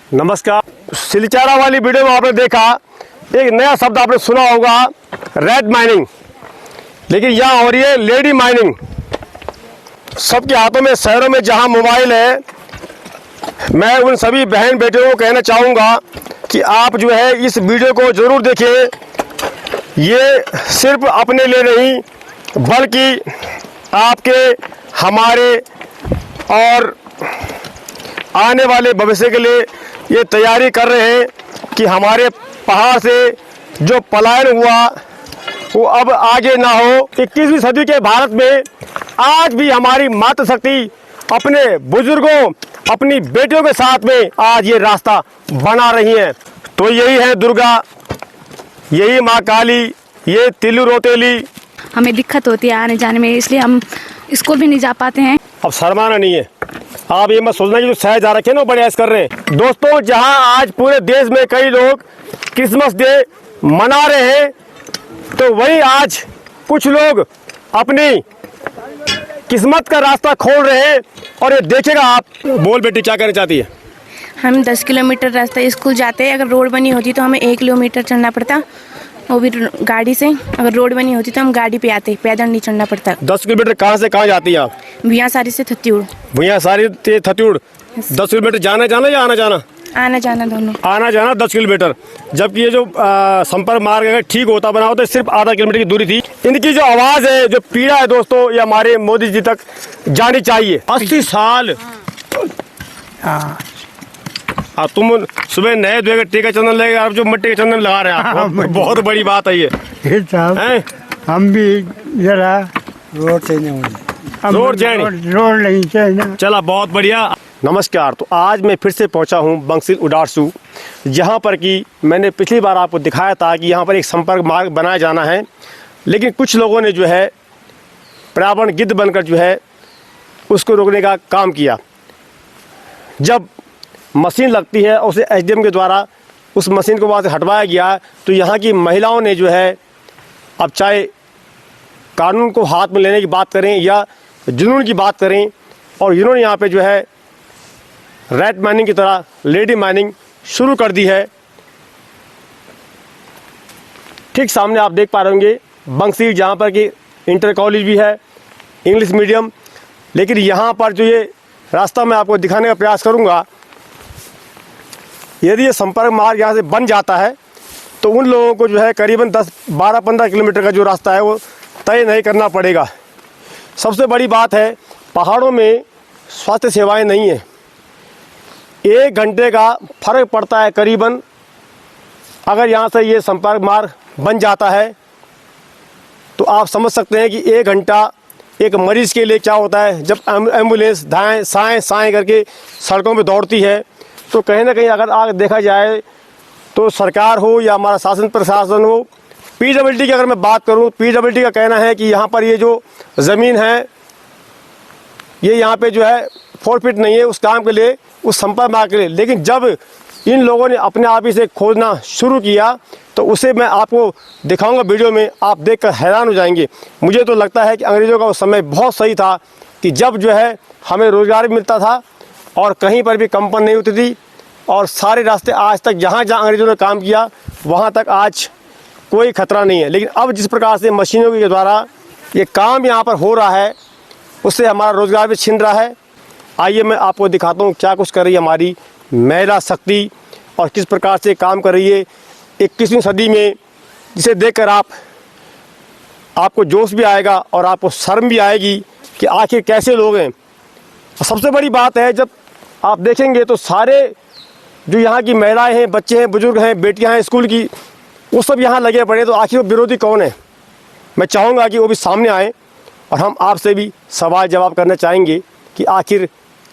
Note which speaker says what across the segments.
Speaker 1: नमस्कार। सिलचारा वाली वीडियो में आपने देखा एक नया शब्द आपने सुना होगा, रेड माइनिंग, लेकिन यहाँ हो रही है लेडी माइनिंग। सबके हाथों में, शहरों में जहाँ मोबाइल है, मैं उन सभी बहन बेटियों को कहना चाहूँगा कि आप जो है इस वीडियो को ज़रूर देखें। ये सिर्फ अपने लिए नहीं बल्कि आपके, हमारे और आने वाले भविष्य के लिए ये तैयारी कर रहे हैं कि हमारे पहाड़ से जो पलायन हुआ वो अब आगे ना हो। 21वीं सदी के भारत में आज भी हमारी मातृशक्ति अपने बुजुर्गों, अपनी बेटियों के साथ में आज ये रास्ता बना रही हैं। तो यही है दुर्गा, यही माँ काली, ये तिल्लू रोतेली।
Speaker 2: हमें दिक्कत होती है आने जाने में, इसलिए हम स्कूल भी नहीं जा पाते हैं।
Speaker 1: अब शर्माना नहीं है, आप ये मत सोचना कि जो शहर जा रखे हैं ना बड़े ऐश कर रहे हैं। दोस्तों, जहां आज पूरे देश में कई लोग क्रिसमस डे मना रहे हैं, तो वहीं आज कुछ लोग अपनी किस्मत का रास्ता खोल रहे हैं। और ये देखिएगा आप। बोल बेटी, क्या कहना चाहती है?
Speaker 2: हम 10 किलोमीटर रास्ता स्कूल जाते हैं। अगर रोड बनी होती तो हमें 1 किलोमीटर चलना पड़ता, वो भी गाड़ी से। अगर रोड बनी होती तो हम गाड़ी पे आते, पैदल नहीं चलना पड़ता।
Speaker 1: 10 किलोमीटर कहाँ से कहाँ जाती है आप?
Speaker 2: भुइयांसारी से थत्यूड़।
Speaker 1: भुइयांसारी से थत्यूड़ 10 किलोमीटर जाना जाना या आना जाना?
Speaker 2: आना जाना दोनों।
Speaker 1: आना जाना 10 किलोमीटर। जबकि ये जो संपर्क मार्ग अगर ठीक होता बना होता सिर्फ आधा किलोमीटर की दूरी थी। इनकी जो आवाज़ है, जो पीड़ा है दोस्तों, ये हमारे मोदी जी तक जानी चाहिए। 80 साल। हाँ, तुम सुबह नए धोए टीका चंदन लगेगा, आप जो मट्टी का चंदन लगा रहे हैं आप, बहुत बड़ी बात है ये।
Speaker 3: हम भी जरा रोड से नहीं रोड नहीं चाहिए।
Speaker 1: चला, बहुत बढ़िया। नमस्कार। तो आज मैं फिर से पहुंचा हूं बंसिल उडारसू, जहां पर कि मैंने पिछली बार आपको दिखाया था कि यहां पर एक संपर्क मार्ग बनाया जाना है, लेकिन कुछ लोगों ने जो है पर्यावरण गिद्ध बनकर जो है उसको रोकने का काम किया। जब मशीन लगती है और उसे एसडीएम के द्वारा उस मशीन को वहाँ से हटवाया गया, तो यहाँ की महिलाओं ने जो है, अब चाहे कानून को हाथ में लेने की बात करें या जुनून की बात करें, और इन्होंने यहाँ पे जो है रेड माइनिंग की तरह लेडी माइनिंग शुरू कर दी है। ठीक सामने आप देख पा रहे होंगे बंसिल, जहाँ पर कि इंटर कॉलेज भी है, इंग्लिश मीडियम। लेकिन यहाँ पर जो ये रास्ता मैं आपको दिखाने का प्रयास करूँगा, यदि ये संपर्क मार्ग यहाँ से बन जाता है तो उन लोगों को जो है करीबन 10, 12, 15 किलोमीटर का जो रास्ता है वो तय नहीं करना पड़ेगा। सबसे बड़ी बात है, पहाड़ों में स्वास्थ्य सेवाएं नहीं है। 1 घंटे का फर्क पड़ता है करीबन। अगर यहाँ से ये संपर्क मार्ग बन जाता है तो आप समझ सकते हैं कि 1 घंटा एक मरीज़ के लिए क्या होता है। जब एम्बुलेंस दाएँ साएँ साएँ करके सड़कों पर दौड़ती है, तो कहीं ना कहीं अगर आगे देखा जाए तो सरकार हो या हमारा शासन प्रशासन हो, पीडब्ल्यूडी की अगर मैं बात करूं, पीडब्ल्यूडी का कहना है कि यहाँ पर ये जो ज़मीन है ये यहाँ पे जो है फॉरफिट नहीं है उस काम के लिए, उस संपर्क मार्ग के लिए। लेकिन जब इन लोगों ने अपने आप ही से खोजना शुरू किया तो उसे मैं आपको दिखाऊंगा वीडियो में, आप देखकर हैरान हो जाएंगे। मुझे तो लगता है कि अंग्रेज़ों का उस समय बहुत सही था कि जब जो है हमें रोज़गार भी मिलता था और कहीं पर भी कंपन नहीं होती थी, और सारे रास्ते आज तक जहाँ जहाँ अंग्रेज़ों ने काम किया वहाँ तक आज कोई खतरा नहीं है। लेकिन अब जिस प्रकार से मशीनों के द्वारा ये काम यहाँ पर हो रहा है, उससे हमारा रोज़गार भी छिन रहा है। आइए मैं आपको दिखाता हूँ क्या कुछ कर रही है हमारी महिला शक्ति और किस प्रकार से काम कर रही है 21वीं सदी में, जिसे देखकर आपको जोश भी आएगा और आपको शर्म भी आएगी कि आखिर कैसे लोग हैं। सबसे बड़ी बात है, जब आप देखेंगे तो सारे जो यहाँ की महिलाएं हैं, बच्चे हैं, बुजुर्ग हैं, बेटियां हैं स्कूल की, वो सब यहाँ लगे पड़े। तो आखिर वो विरोधी कौन है? मैं चाहूँगा कि वो भी सामने आए और हम आपसे भी सवाल जवाब करना चाहेंगे कि आखिर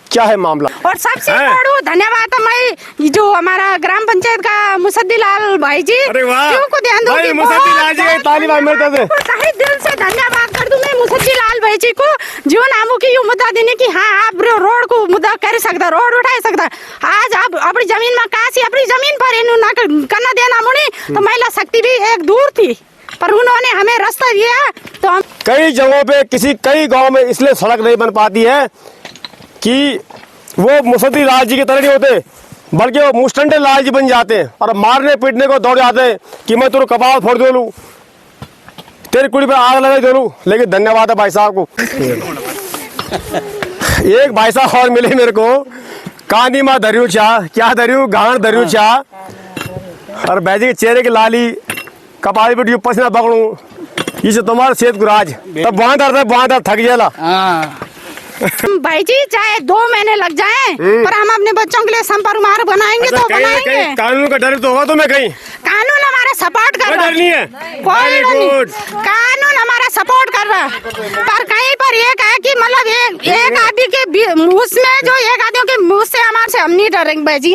Speaker 1: क्या है मामला।
Speaker 4: और सबसे बड़ा धन्यवाद मैं जो हमारा ग्राम पंचायत का मुसद्दी लाल भाई जी, को ध्यान दूंगी,
Speaker 1: मुसद्दी लाल जी ताली बात मेरे तरफ
Speaker 4: से दिल से धन्यवाद कर दूं मैं मुसद्दी लाल भाई जी को, जो नामों की यो मुद्दा देने की, हाँ आप रोड को मुद्दा कर सकता, रोड उठा सकता। आज आप अपनी जमीन में काशी अपनी जमीन पर करना देना मुनी, तो महिला शक्ति भी एक दूर थी, पर उन्होंने हमें रास्ता दिया। तो हम
Speaker 1: कई जगहों पे कई गाँव में इसलिए सड़क नहीं बन पाती है कि वो मुसद्दी लाल जी की तरह नहीं होते, बल्कि वो मुस्टंडे लालची बन जाते हैं और मारने पीटने को दौड़ जाते हैं कि मैं तेरे कपाल फोड़ दे लूँ, तेरी कुड़ी पर आग लगा दे लूँ। लेकिन धन्यवाद है भाई साहब को। एक भाई साहब और मिले मेरे को, कानी माँ धरियू चाह, क्या धरियू, गांड धरियू चाह, और बैजी के चेहरे की लाली, कपाल पे पसीना पकड़ू, इसे तुम्हारा सेहत को राज, तब वहां दर्द थक जाला।
Speaker 4: भाई जी चाहे 2 महीने लग जाएं, पर हम अपने बच्चों के लिए संपर्क मार्ग बनाएंगे तो बनाएंगे।
Speaker 1: कानून का डर तो होगा तुम्हें कहीं?
Speaker 4: कानून हमारा सपोर्ट कर रहा है,
Speaker 1: नहीं है
Speaker 4: कोई नहीं, कानून हमारा सपोर्ट कर रहा है। पर कहीं पर ये है कि मतलब एक आदमी के उसमें जो एक आदमी के मुंह से हमारे से हम नहीं डरेंगे भाई जी।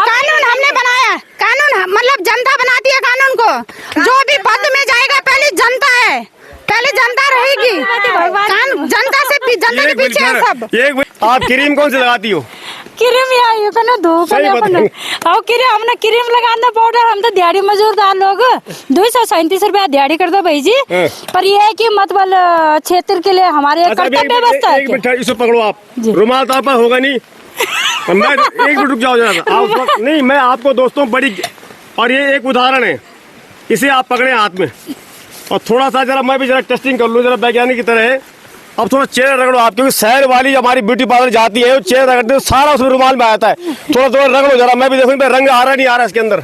Speaker 4: कानून हमने बनाया, कानून मतलब जनता बनाती है कानून को। जो भी पद में जाएगा पहले जनता है, पहले जनता रहेगी, जनता से जनता के पीछे है सब।
Speaker 1: आप क्रीम कौन सी लगाती हो?
Speaker 5: क्रीम या धूप हमने क्रीम लगाना पाउडर, हम तो दिहाड़ी मजदूरदार लोग 237 रुपया दिहाड़ी कर दो भाई जी। पर ये है कि मतलब क्षेत्र के लिए हमारे कर्तव्य व्यवस्था है।
Speaker 1: इसे पकड़ो आप, रुमाल तो आप होगा नहीं, मैं एक मिनट रुक जाओ जरा आप। नहीं, मैं आपको दोस्तों बड़ी, और ये एक उदाहरण है, इसे आप पकड़े हाथ में और थोड़ा सा जरा मैं भी जरा टेस्टिंग कर लूँ जरा वैज्ञानिक की तरह है। अब थोड़ा चेहरा रगड़ो आप, क्योंकि शहर वाली हमारी ब्यूटी पार्लर जाती है, चेहरा रगड़ते सारा उसमें रुमाल में आता है। थोड़ा थोड़ा रगड़ो जरा, मैं भी देखूँ रंग आ रहा नहीं आ रहा इसके अंदर।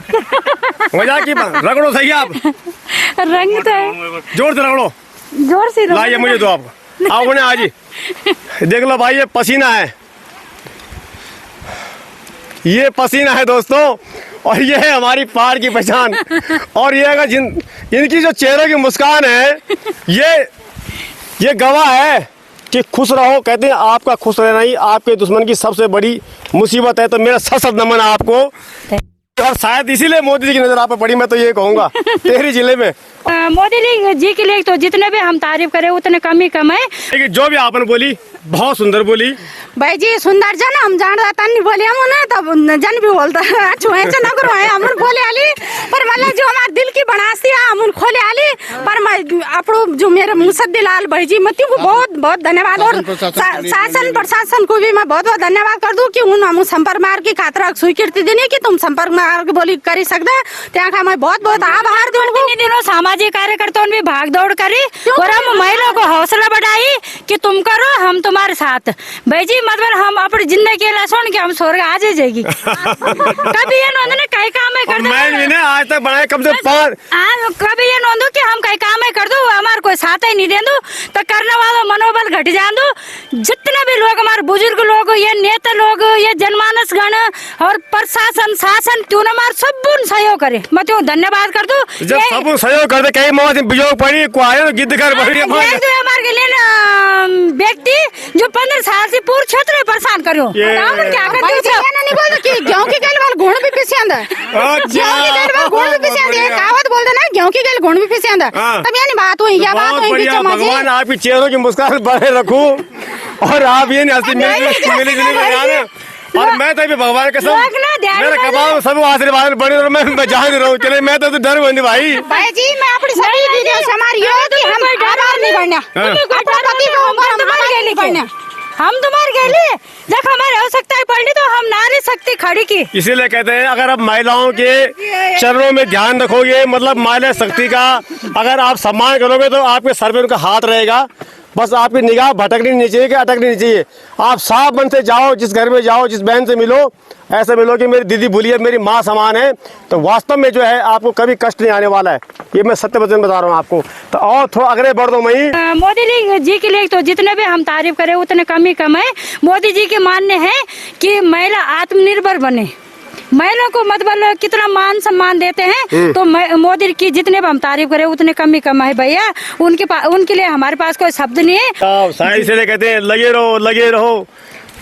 Speaker 1: मजाक की बात, रगड़ो सही आप,
Speaker 5: रंग तो है,
Speaker 1: जोर से रगड़ो,
Speaker 5: जोर से
Speaker 1: लाइए मुझे दो आप, आओ ने आज ही देख लो भाई, ये पसीना है, ये पसीना है दोस्तों, और ये है हमारी पहाड़ की पहचान। और ये अगर इनकी जो चेहरे की मुस्कान है, ये गवाह है कि खुश रहो। कहते हैं आपका खुश रहना ही आपके दुश्मन की सबसे बड़ी मुसीबत है। तो मेरा सत नमन है आपको, और शायद इसीलिए मोदी जी की नजर आप पे पड़ी, मैं तो ये कहूँगा टिहरी जिले में।
Speaker 5: मोदी जी के लिए तो जितने भी हम तारीफ करें उतने कम ही कम है।
Speaker 1: लेकिन जो भी आपने बोली बहुत सुंदर बोली
Speaker 4: भाई जी, सुंदर जन हम जान जाता नहीं बोले हम उन्हें, तब जन भी बोलता छुए न करो है हम खोले आली, पर मतलब जो हमारे दिल की बनासी है हम खोले आली। पर मैं आपको जो मेरे मुसद्दी लाल भाई जी मती को बहुत बहुत धन्यवाद, और शासन प्रशासन को भी मैं बहुत बहुत धन्यवाद कर दूं कि उन हम संपर्क मार्ग की खातिर स्वीकृति देने की तुम संपर्क मार्ग बोली कर सकते, त्या का मैं बहुत बहुत आभार दूं।
Speaker 5: दिनों सामाजिक कार्यकर्ताओं ने भाग दौड़ करी और हम महिलाओं को हौसला बढ़ाई कि तुम करो, हम तुम्हारे साथ। भाई जी मतलब हम अपनी जिंदगी के लिए सुन के हम स्वर्ग आ जाएगी। कभी ये नोंदने कई काम है कर दो,
Speaker 1: मैं आज तक बनाए कम से 5।
Speaker 5: कभी ये नोंदो कि हम कई काम है कर दो, हमारे कोई साथ ही नहीं दे दो, तो करने वाला मनोबल घट जान दो। जितने भी लोग हमारे बुजुर्ग लोग, ये नेता लोग, ये जनमानस गण और प्रशासन शासन क्यों न हमारे सब सहयोग करे, मैं तो धन्यवाद कर दू।
Speaker 1: जब सब सहयोग कर दे, कई मौत बिजोग पड़ी को आए गिद्ध कर बड़ी
Speaker 5: हमारे के लिए व्यक्ति जो 15 साल से पूरे क्षेत्र में परेशान करो, क्या
Speaker 4: नहीं बोलते कि गेहूं की गल वाल घुण भी पिसे आंदा, गेहूं की गल वाल घुण भी पिसे आंदा, कहावत बोलते ना गेहूं की गल घुण भी पिसे आंदा। तब यानी बात हुई, क्या बात हुई बीच में।
Speaker 1: भगवान आपकी चेहरों की मुस्कान बढ़े रखूं, और आप ये नहीं मिली जुली लगाना। और मैं तो भी भगवान के सब मेरे कबाब सब आशीर्वाद बने, और मैं जहाँ नहीं रहूँ चले, मैं तो डर बनी भाई।
Speaker 4: भाई जी मैं अपनी सभी वीडियो हमारी कि हम आभार नहीं करना,
Speaker 5: हम तुम्हारे गले जब हमारी आवश्यकता पड़ी तो हम नारी शक्ति खड़ी की।
Speaker 1: इसीलिए कहते हैं अगर आप महिलाओं के चरणों में ध्यान रखोगे, मतलब महिला शक्ति का अगर आप सम्मान करोगे, तो आपके सर पे उनका हाथ रहेगा। बस आपकी निगाह भटकनी नहीं चाहिए कि अटकनी नहीं चाहिए। आप साफ मन से जाओ, जिस घर में जाओ, जिस बहन से मिलो, ऐसे मिलो कि मेरी दीदी बोलिए मेरी माँ समान है, तो वास्तव में जो है आपको कभी कष्ट नहीं आने वाला है। ये मैं सत्य वचन बता रहा हूँ आपको। तो और थोड़ा आगे बढ़ दो। मैं
Speaker 5: मोदी जी के लिए तो जितने भी हम तारीफ करें उतने कम ही कम है। मोदी जी के मानने हैं कि महिला आत्मनिर्भर बने, महिलाओं को मतलब कितना मान सम्मान देते हैं, तो मोदी की जितने भी हम तारीफ करें उतने कम ही कम है भैया। उनके लिए हमारे पास कोई शब्द नहीं है।
Speaker 1: साइंस से कहते हैं लगे रहो लगे रहो।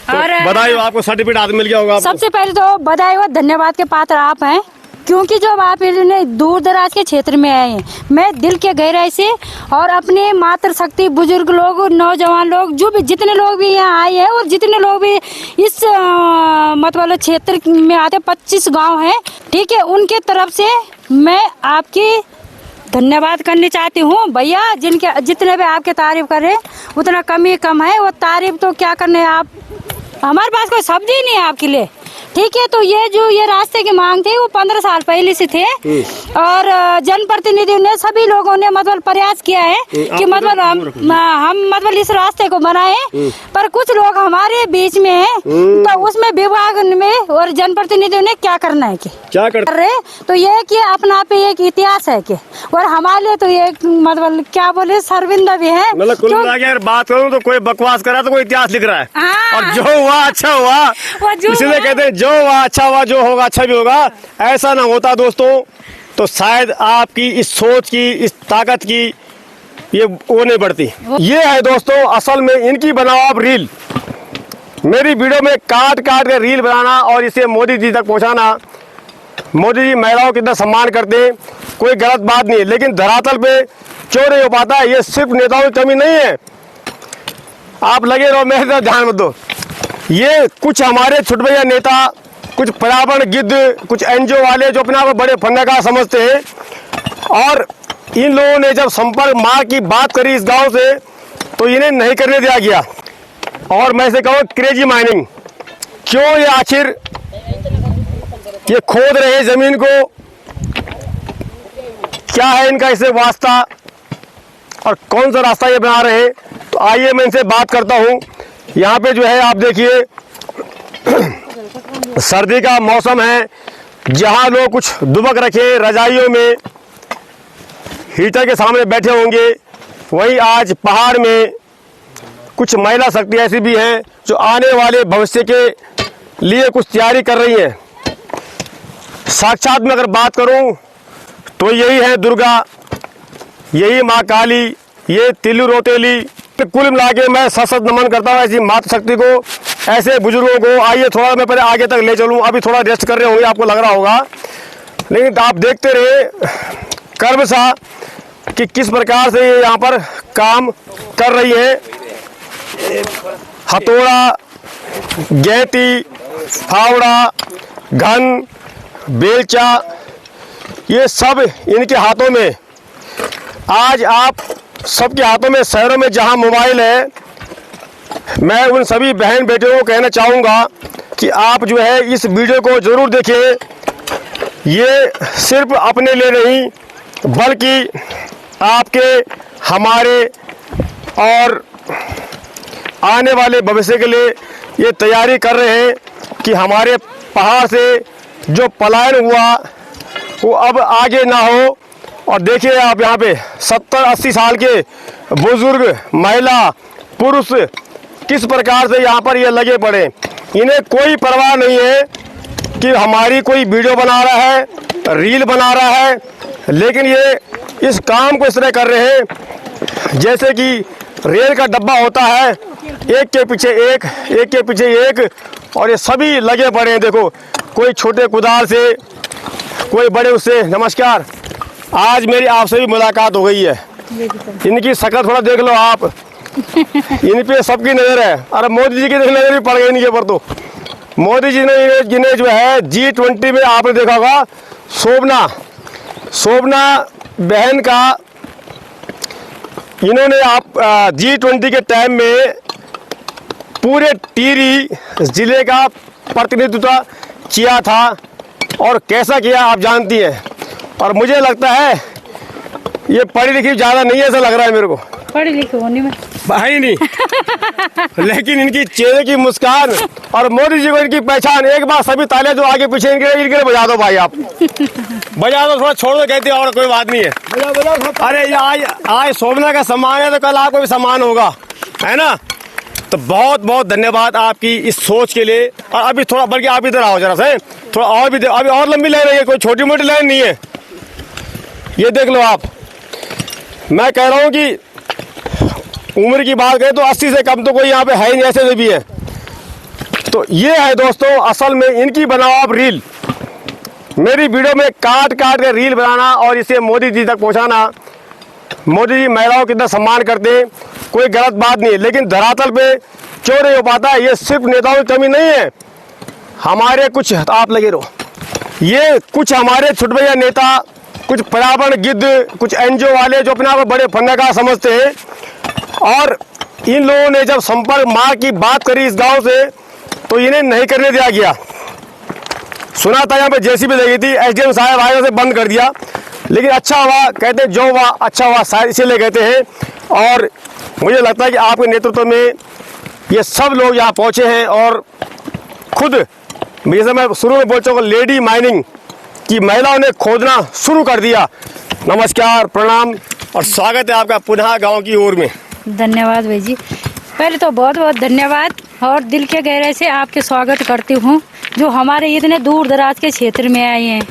Speaker 1: तो और बधाई हो, आपको सर्टिफिकेट हाथ मिल गया होगा।
Speaker 5: सबसे पहले तो बधाई हो, धन्यवाद के पात्र आप हैं, क्योंकि जब आप दूर दराज के क्षेत्र में आए हैं, मैं दिल के गहराई से और अपने मातृशक्ति बुजुर्ग लोग, नौजवान लोग, जो भी जितने लोग भी यहाँ आए हैं और जितने लोग भी इस मतलब क्षेत्र में आते, 25 गांव हैं, ठीक है, उनके तरफ से मैं आपकी धन्यवाद करनी चाहती हूँ भैया, जिनके जितने भी आपके तारीफ करे उतना कम ही कम है। वो तारीफ तो क्या करने, आप हमारे पास कोई शब्द ही नहीं है आपके लिए। ठीक है, तो ये रास्ते की मांग थी वो 15 साल पहले से थे और जनप्रतिनिधियों ने सभी लोगों ने मतलब प्रयास किया है कि मतलब हम मतलब इस रास्ते को बनाए, पर कुछ लोग हमारे बीच में हैं, तो उसमें विभाग में और जनप्रतिनिधियों ने क्या करना है कि
Speaker 1: क्या कर
Speaker 5: रहे, तो ये कि अपना पे एक इतिहास है कि, और हमारे लिए तो ये मतलब क्या बोले शर्मिंदा भी है।
Speaker 1: मतलब कुल मिला के अगर बात करूँ तो कोई बकवास करा तो कोई इतिहास लिख रहा है,
Speaker 5: हाँ।
Speaker 1: और जो हुआ अच्छा हुआ, इसलिए कहते हैं जो हुआ अच्छा हुआ, जो होगा अच्छा भी होगा। ऐसा ना होता दोस्तों तो शायद आपकी इस सोच की, इस ताकत की ये वो नहीं बढ़ती। ये है दोस्तों असल में इनकी बनाओ आप रील, मेरी वीडियो में काट काट के रील बनाना और इसे मोदी जी तक पहुंचाना। मोदी जी महिलाओं का कितना सम्मान करते हैं, कोई गलत बात नहीं है, लेकिन धरातल पे क्यों नहीं हो पाता। ये सिर्फ नेताओं की कमी नहीं है, आप लगे रहो, मेरे तरफ ध्यान मत दो। ये कुछ हमारे छुटभैया नेता, कुछ पर्यावरण गिद्ध, कुछ एनजीओ वाले जो अपने आप को बड़े फन्नाकार समझते हैं, और इन लोगों ने जब संपर्क मार्ग की बात करी इस गांव से तो इन्हें नहीं करने दिया गया। और मैं से कहूँ क्रेजी माइनिंग, क्यों ये आखिर ये खोद रहे जमीन को, क्या है इनका इससे वास्ता और कौन सा रास्ता ये बना रहे हैं। तो आइए मैं इनसे बात करता हूँ। यहाँ पे जो है आप देखिए सर्दी का मौसम है, जहाँ लोग कुछ दुबक रखे रजाइयों में हीटर के सामने बैठे होंगे, वहीं आज पहाड़ में कुछ महिला शक्ति ऐसी भी हैं जो आने वाले भविष्य के लिए कुछ तैयारी कर रही हैं। साक्षात में अगर बात करूं तो यही है दुर्गा, यही माँ काली, ये तिल्लू रोतेली। कुल मिला के मैं सशक्त नमन करता हूँ ऐसी मातृशक्ति को, ऐसे बुजुर्गों को। आइए थोड़ा मैं पहले आगे तक ले चलूँ, अभी थोड़ा रेस्ट कर रहे होंगे आपको लग रहा होगा, लेकिन आप देखते रहे कर्म सा कि किस प्रकार से ये यहाँ पर काम कर रही है। हथौड़ा, गैती, फावड़ा, घन, बेलचा, ये सब इनके हाथों में। आज आप सबके हाथों में शहरों में जहां मोबाइल है, मैं उन सभी बहन बेटियों को कहना चाहूँगा कि आप जो है इस वीडियो को ज़रूर देखें। ये सिर्फ अपने लिए नहीं बल्कि आपके, हमारे और आने वाले भविष्य के लिए ये तैयारी कर रहे हैं कि हमारे पहाड़ से जो पलायन हुआ वो अब आगे ना हो। और देखिए आप यहाँ पे 70-80 साल के बुजुर्ग, महिला, पुरुष किस प्रकार से यहाँ पर ये लगे पड़े। इन्हें कोई परवाह नहीं है कि हमारी कोई वीडियो बना रहा है, रील बना रहा है, लेकिन ये इस काम को इस तरह कर रहे हैं जैसे कि रेल का डब्बा होता है, एक के पीछे एक, एक के पीछे एक, और ये सभी लगे पड़े हैं। देखो, कोई छोटे कुदाल से, कोई बड़े उससे। नमस्कार, आज मेरी आपसे भी मुलाकात हो गई है। इनकी शक्ल थोड़ा देख लो आप, इन पे सबकी नज़र है। अरे मोदी जी की नज़र भी पड़ गई इनके ऊपर। तो मोदी जी ने जिन्हें जो है G20 में आपने देखा होगा, शोभना बहन का, इन्होंने आप G20 के टाइम में पूरे टिहरी जिले का प्रतिनिधित्व किया था, और कैसा किया आप जानती हैं। और मुझे लगता है ये पढ़ी लिखी ज़्यादा नहीं है, ऐसा लग रहा है मेरे को।
Speaker 5: पढ़ी लिखी होने में
Speaker 1: भाई नहीं लेकिन इनकी चेहरे की मुस्कान और मोदी जी को इनकी पहचान। एक बार सभी तालियां जो आगे पीछे इनके बजा दो भाई, आप बजा दो, थोड़ा छोड़ दो, कहते और कोई बात नहीं है। अरे ये आज शोभना का सम्मान है तो कल आपको भी सम्मान होगा, है ना। तो बहुत बहुत धन्यवाद आपकी इस सोच के लिए। और अभी थोड़ा, बल्कि आप इधर आओ जरा से, थोड़ा और भी अभी और लंबी लाइन है, कोई छोटी मोटी लाइन नहीं है। ये देख लो आप, मैं कह रहा हूँ कि उम्र की बात करें तो 80 से कम तो कोई यहाँ पे है ही नहीं, ऐसे से भी है। तो ये है दोस्तों असल में इनकी बनाओ आप रील, मेरी वीडियो में काट काट के रील बनाना और इसे मोदी जी तक पहुँचाना। मोदी जी महिलाओं का कितना सम्मान करते हैं, कोई गलत बात नहीं है, लेकिन धरातल पे क्यों नहीं हो पाता। ये सिर्फ नेताओं की कमी नहीं है, हमारे कुछ, आप लगे रहो, ये कुछ हमारे छुटभैया नेता, कुछ कुछ पर्यावरण गिद्ध, कुछ एनजीओ वाले जो अपने आप को बड़े फन्नाकार समझते हैं। और इन लोगों ने जब संपर्क मार्ग की बात करी इस गांव से, तो इन्हें नहीं करने दिया गया। सुना था यहाँ पे जेसीबी लगी थी, एसडीएम साहब आए उसे बंद कर दिया, लेकिन अच्छा हुआ, कहते हैं जो हुआ अच्छा हुआ, शायद इसीलिए कहते हैं। और मुझे लगता है कि आपके नेतृत्व में ये सब लोग यहाँ पहुँचे हैं। और खुद जैसे मैं शुरू में बोल चुका, लेडी माइनिंग की महिलाओं ने खोदना शुरू कर दिया। नमस्कार, प्रणाम और स्वागत है आपका पुनः गांव की ओर में।
Speaker 5: धन्यवाद भाई जी, पहले तो बहुत बहुत धन्यवाद और दिल के गहरे से आपके स्वागत करती हूँ, जो हमारे इतने दूर दराज के क्षेत्र में आए हैं।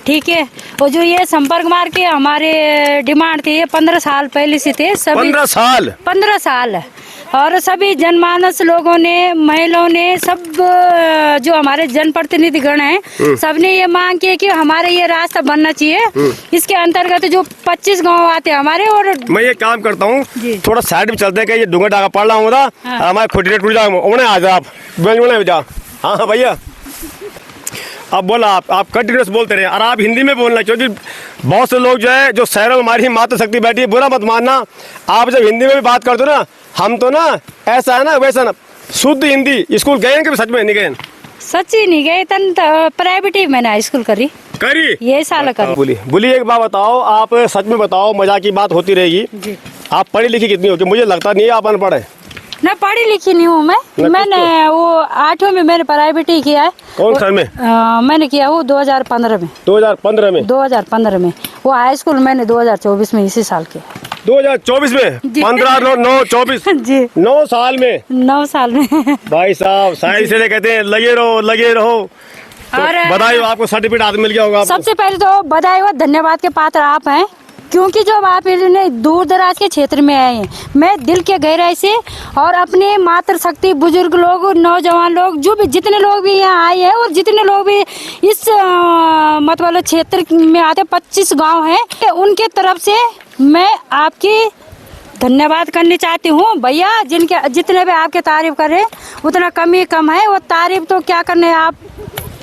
Speaker 5: ठीक है, और जो ये संपर्क मार्ग के हमारे डिमांड थे, ये 15 साल पहले से थे। सभी 15 साल और सभी जनमानस लोगों ने, महिलाओं ने, सब जो हमारे जनप्रतिनिधिगण हैं, सबने ये मांग की कि हमारे ये रास्ता बनना चाहिए। इसके अंतर्गत जो 25 गांव आते हैं हमारे। और
Speaker 1: मैं ये काम करता हूँ, थोड़ा साइड में चलते हैं कि ये डूंगा डाका पड़ रहा हूँ, हमारे खुटी टूट जाओ, आ जाओ आप। हाँ भैया, अब बोला आप कंटिन्यूस बोलते रहे और आप हिंदी में बोलना, क्योंकि बहुत से लोग जो है, जो शहरों में हमारी मातृशक्ति बैठी है, बुरा मत मानना। आप जब हिंदी में भी बात करते हो ना, हम तो ना ऐसा है ना वैसा ना, शुद्ध हिंदी। स्कूल गए कि सच में नहीं गए?
Speaker 5: सच्ची नहीं गए, तन प्राइवेट ही मैंने हाई स्कूल करी ये साल करी।
Speaker 1: बोली एक बात बताओ, आप सच में बताओ, मजाक की बात होती रहेगी, आप पढ़ी लिखी कितनी हो? मुझे लगता नहीं है आप अनपढ़ है।
Speaker 5: ना पढ़ी लिखी नहीं हूँ मैंने वो 8वीं में मैंने प्राइवेट ही किया है।
Speaker 1: कौन साल में?
Speaker 5: मैंने किया वो 2015 में। 2015 में वो हाई स्कूल मैंने 2024 में इसी साल के।
Speaker 1: 2024 में 15/9/24
Speaker 5: जी
Speaker 1: 9 साल में
Speaker 5: 9 साल में
Speaker 1: भाई साहब, शायद इसीलिए कहते हैं लगे रहो। तो
Speaker 5: और
Speaker 1: बधाई हो, आपको सर्टिफिकेट हाथ मिल गया होगा।
Speaker 5: सबसे पहले तो बधाई हो, धन्यवाद के पात्र आप हैं, क्योंकि जब आप इतने दूर दराज के क्षेत्र में आए हैं, मैं दिल के गहराई से और अपने मातृशक्ति, बुजुर्ग लोग, नौजवान लोग, जो भी जितने लोग भी यहाँ आए हैं और जितने लोग भी इस मतलब क्षेत्र में आते, 25 गांव हैं, उनके तरफ से मैं आपकी धन्यवाद करनी चाहती हूँ। भैया जिनके जितने भी आपके तारीफ कर रहे हैं उतना कम ही कम है, वो तारीफ तो क्या करने, आप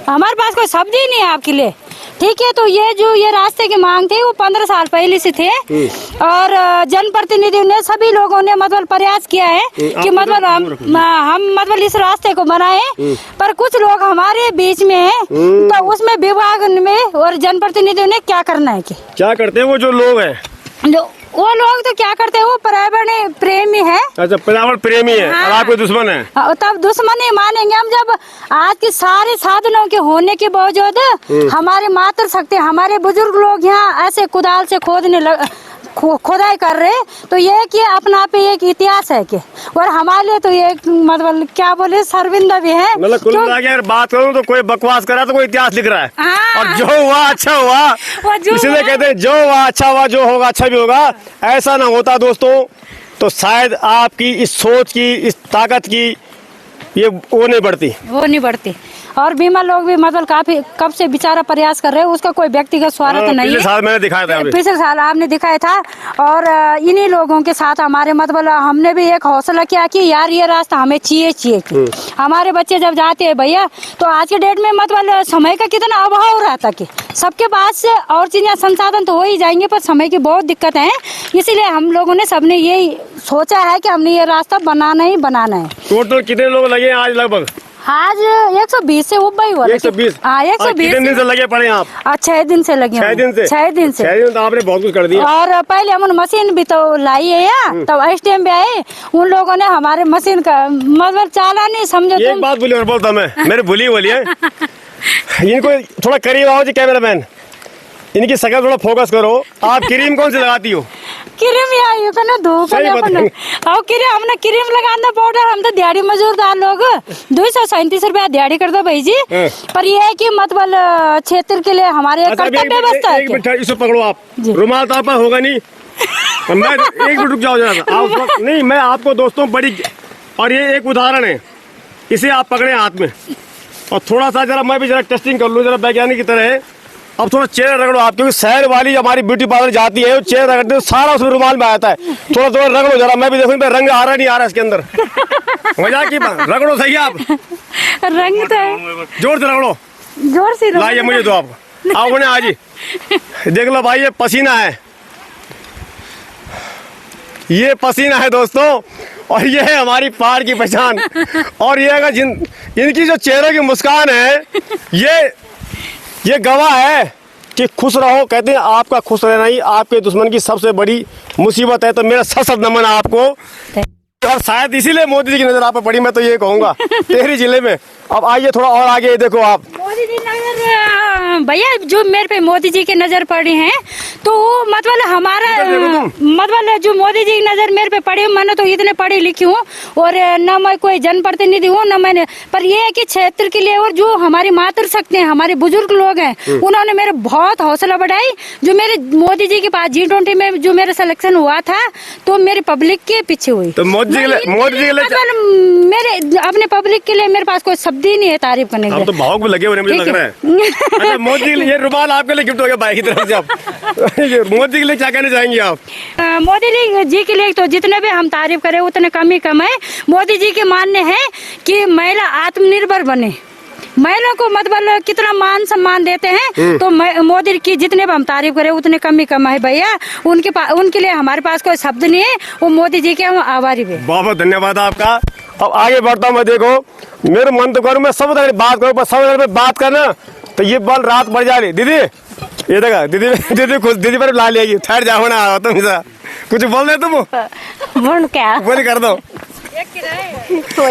Speaker 5: हमारे पास कोई शब्द ही नहीं है आपके लिए। ठीक है, तो ये रास्ते की मांग थी वो 15 साल पहले से थे और जनप्रतिनिधियों ने, सभी लोगों ने मतलब प्रयास किया है कि मतलब हम मतलब इस रास्ते को बनाए, पर कुछ लोग हमारे बीच में हैं, तो उसमें विभाग में और जनप्रतिनिधियों ने क्या करना है कि
Speaker 1: क्या करते हैं वो जो लोग हैं,
Speaker 5: जो वो लोग तो क्या करते हैं, वो पर्यावरण प्रेमी है।
Speaker 1: अच्छा, पर्यावरण प्रेमी है।
Speaker 5: हाँ।
Speaker 1: और आपके दुश्मन है।
Speaker 5: तब दुश्मन ही मानेंगे हम, जब आज के सारे साधनों के होने के बावजूद हमारे मातृशक्ति, हमारे बुजुर्ग लोग यहाँ ऐसे कुदाल से खोदाई कर रहे, तो ये कि अपना पे एक इतिहास है कि, और हमारे लिए तो ये मतलब क्या बोले, शर्मिंदा भी है।
Speaker 1: मतलब कुल मिला के अगर बात करूं तो कोई बकवास करा तो कोई इतिहास लिख रहा है।
Speaker 5: हाँ।
Speaker 1: और जो हुआ अच्छा हुआ, इसलिए कहते हैं जो हुआ अच्छा हुआ, जो होगा अच्छा भी होगा। ऐसा ना होता दोस्तों, तो शायद आपकी इस सोच की, इस ताकत की ये वो नहीं बढ़ती।
Speaker 5: और बीमा लोग भी मतलब काफी कब से बेचारा प्रयास कर रहे हैं, उसका कोई व्यक्तिगत स्वार्थ नहीं है।
Speaker 1: पिछले साल मैंने दिखाया था,
Speaker 5: पिछले साल आपने दिखाया था, और इन्हीं लोगों के साथ हमारे मतलब हमने भी एक हौसला किया कि यार ये रास्ता हमें चाहिए। हमारे बच्चे जब जाते हैं भैया, तो आज के डेट में मतलब समय का कितना अभाव रहता कि सबके पास से और चीजें संसाधन तो हो ही जाएंगे, पर समय की बहुत दिक्कत है। इसीलिए हम लोगों ने सबने यही सोचा है कि हमने ये रास्ता बनाना ही बनाना है।
Speaker 1: टोटल कितने लोग लगे आज? लगभग
Speaker 5: आज 120 से ऊपर ही हुआ।
Speaker 1: 120?
Speaker 5: हाँ, 120
Speaker 1: कितने दिन से लगे पड़े आप?
Speaker 5: 6 दिन से लगे। 6 दिन से
Speaker 1: तो आपने बहुत कुछ कर दिया।
Speaker 5: और पहले हम मशीन भी तो लाई है यहाँ, तब एसडीएम भी आए, उन लोगों ने हमारे मशीन का मतलब चाला नहीं समझो।
Speaker 1: एक बात बोली और बोलता मैं, मेरे बोलिए इनको थोड़ा करीब आओ जी, कैमरामैन, इनकी शक्ल थोड़ा फोकस करो। आप क्रीम कौन सी लगाती हो?
Speaker 5: क्रीम या धूप हमने क्रीम लगाना पाउडर, हम तो दिहाड़ी मजदूरदार लोग 237 रुपया दिहाड़ी कर दो भाई जी। पर ये है कि मतलब क्षेत्र के लिए हमारे कर्तव्य व्यवस्था है।
Speaker 1: एक मिनट इसे पकड़ो आप, रुमाल तो आपका होगा नहीं। मैं एक मिनट रुक जाओ जरा, नहीं मैं आपको दोस्तों बड़ी, और ये एक उदाहरण है, इसे आप पकड़े हाथ में और थोड़ा सा जरा मैं भी जरा टेस्टिंग कर लूँ जरा वैज्ञानिक की तरह। अब थोड़ा चेहरा रगड़ो आप, क्योंकि शहर वाली हमारी ब्यूटी पार्लर जाती है, वो चेहरा रगड़ते हैं, सारा उसमें रुमाल में आता है। थोड़ा थोड़ा रगड़ो जरा, मैं भी देखूँ रंग आ रहा नहीं आ रहा इसके अंदर। मजाक की बात, रगड़ो सही आप,
Speaker 5: रंग तो है,
Speaker 1: जोर से रगड़ो,
Speaker 5: जोर से
Speaker 1: लाइए मुझे दो आप, आओ आज देख लो भाई, ये पसीना है, ये पसीना है दोस्तों, और ये है हमारी पहाड़ की पहचान। और ये अगर इनकी जो चेहरों की मुस्कान है, ये गवाह है कि खुश रहो। कहते हैं आपका खुश रहना ही आपके दुश्मन की सबसे बड़ी मुसीबत है। तो मेरा सत नमन है आपको, और शायद इसीलिए मोदी जी की नजर आप पर पड़ी, मैं तो ये कहूँगा टिहरी जिले में। अब आइए थोड़ा और आगे, देखो आप
Speaker 5: मोदी जी नजर भैया, जो मेरे पे मोदी जी की नजर पड़ी है, तो मतलब हमारा मतलब जो मोदी जी की नजर मेरे पे पड़ी, मैंने तो इतने पढ़ी लिखी हूँ, और न मैं कोई जनप्रतिनिधि हूँ, न मैंने, पर ये है कि क्षेत्र के लिए, और जो हमारी मातृशक्ति हैं, हमारे बुजुर्ग लोग हैं, उन्होंने मेरे बहुत हौसला बढ़ाई। जो मेरे मोदी जी के पास G20 में जो मेरा सिलेक्शन हुआ था, तो मेरी पब्लिक के पीछे हुई।
Speaker 1: तो मोदी जी
Speaker 5: मेरे अपने पब्लिक के लिए मेरे पास कोई शब्द ही नहीं है तारीफ करने के लिए।
Speaker 1: तो भावुक भी लगे होने मुझे लग रहा है। अच्छा, मोदी जी के लिए ये रुमाल आपके लिए गिफ्ट हो गया भाई की तरफ से। आप मोदी के लिए क्या कहना चाहेंगे आप?
Speaker 5: मोदी जी के लिए तो जितने भी हम तारीफ करें उतने कम ही कम है। मोदी जी के मानने हैं कि महिला आत्मनिर्भर बने, महिला को मतलब कितना मान सम्मान देते हैं, तो मोदी की जितने भी हम तारीफ करें उतने कम ही कम है भैया। उनके लिए हमारे पास कोई शब्द नहीं है, वो मोदी जी के हम आभारी भी।
Speaker 1: बहुत बहुत धन्यवाद आपका। अब आगे बढ़ता हूँ मैं, देखो मेरे मन तो करूँ मैं सब बात करूँ, पर सब बात करना तो ये बल रात बढ़ जा रही। दीदी ये देखा, दीदी पर ला लेगी, ठहर जाओ ना, तुम कुछ बोल रहे तुम,
Speaker 5: बोल क्या
Speaker 1: बोली कर दो।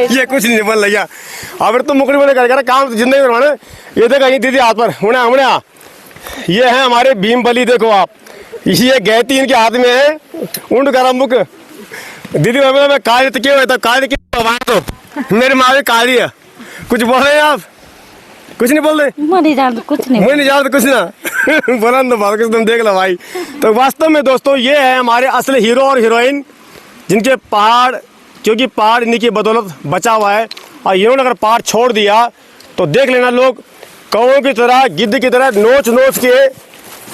Speaker 1: ये कुछ नहीं बोल रही, अब तुम मुकड़ी बोले कर काम जिंदगी में करवाना। ये देखा, ये दीदी हाथ पर उन्हें ये है हमारे भीम बली, देखो आप, ये गहती इनके हाथ में है, ऊंट गरम मुख। दीदी मैं काली तो क्यों है, काली तो मेरी माँ भी काली है। कुछ बोल रहे हैं आप? कुछ नहीं बोल रहे?
Speaker 5: मैं नहीं जानता कुछ नहीं,
Speaker 1: मैं नहीं जानता कुछ ना। बोला तो बात कुछ तुम देख लो भाई। तो वास्तव में दोस्तों ये है हमारे असली हीरो और हीरोइन, जिनके पहाड़, क्योंकि पहाड़ इन्हीं की बदौलत बचा हुआ है। और इन्होंने अगर पहाड़ छोड़ दिया तो देख लेना, लोग कौओं की तरह, गिद्ध की तरह नोच नोच के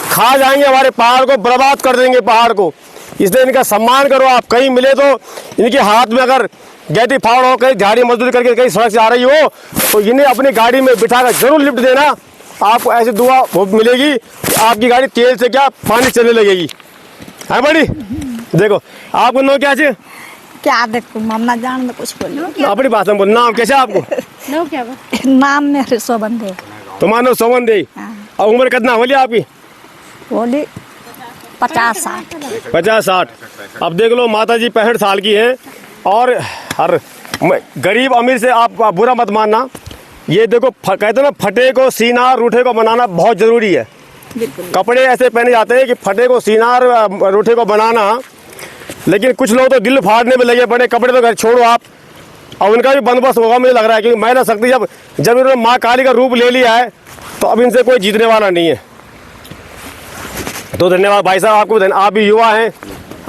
Speaker 1: खा जाएंगे हमारे पहाड़ को, बर्बाद कर देंगे पहाड़ को। इसलिए इनका सम्मान करो। आप कहीं मिले तो इनके हाथ में अगर गैटी फाड़ हो, कहीं झाड़ी मजदूरी करके कहीं सड़क से आ रही हो, तो इन्हें अपनी गाड़ी में बिठाकर जरूर लिफ्ट देना। आपको ऐसी दुआ मिलेगी कि आपकी गाड़ी तेल से क्या पानी चलने लगेगी, है बड़ी। देखो आपको नो क्या चाहिए,
Speaker 6: क्या देखो मामला जान में कुछ बोलो,
Speaker 1: अपनी भाषा में बोलो। नाम कैसे आपको?
Speaker 6: नाम मेरे सोबन दे।
Speaker 1: तुम्हारा नाम सोमन दे। और उम्र कितना होली आपकी?
Speaker 6: बोली 50-60।
Speaker 1: 50-60। अब देख लो माता जी 65 साल की हैं, और हर गरीब अमीर से आप बुरा मत मानना। ये देखो कहते हैं ना, फटे को सीना रूठे को बनाना बहुत ज़रूरी है। कपड़े ऐसे पहने जाते हैं कि फटे को सीना रूठे को बनाना, लेकिन कुछ लोग तो दिल फाड़ने में लगे पड़े। कपड़े तो घर छोड़ो आप, और उनका भी बंदोबस्त होगा मुझे लग रहा है, क्योंकि महिला शक्ति जब इन्होंने माँ काली का रूप ले लिया है, तो अब इनसे कोई जीतने वाला नहीं है। तो धन्यवाद भाई साहब आपको, आप भी युवा हैं,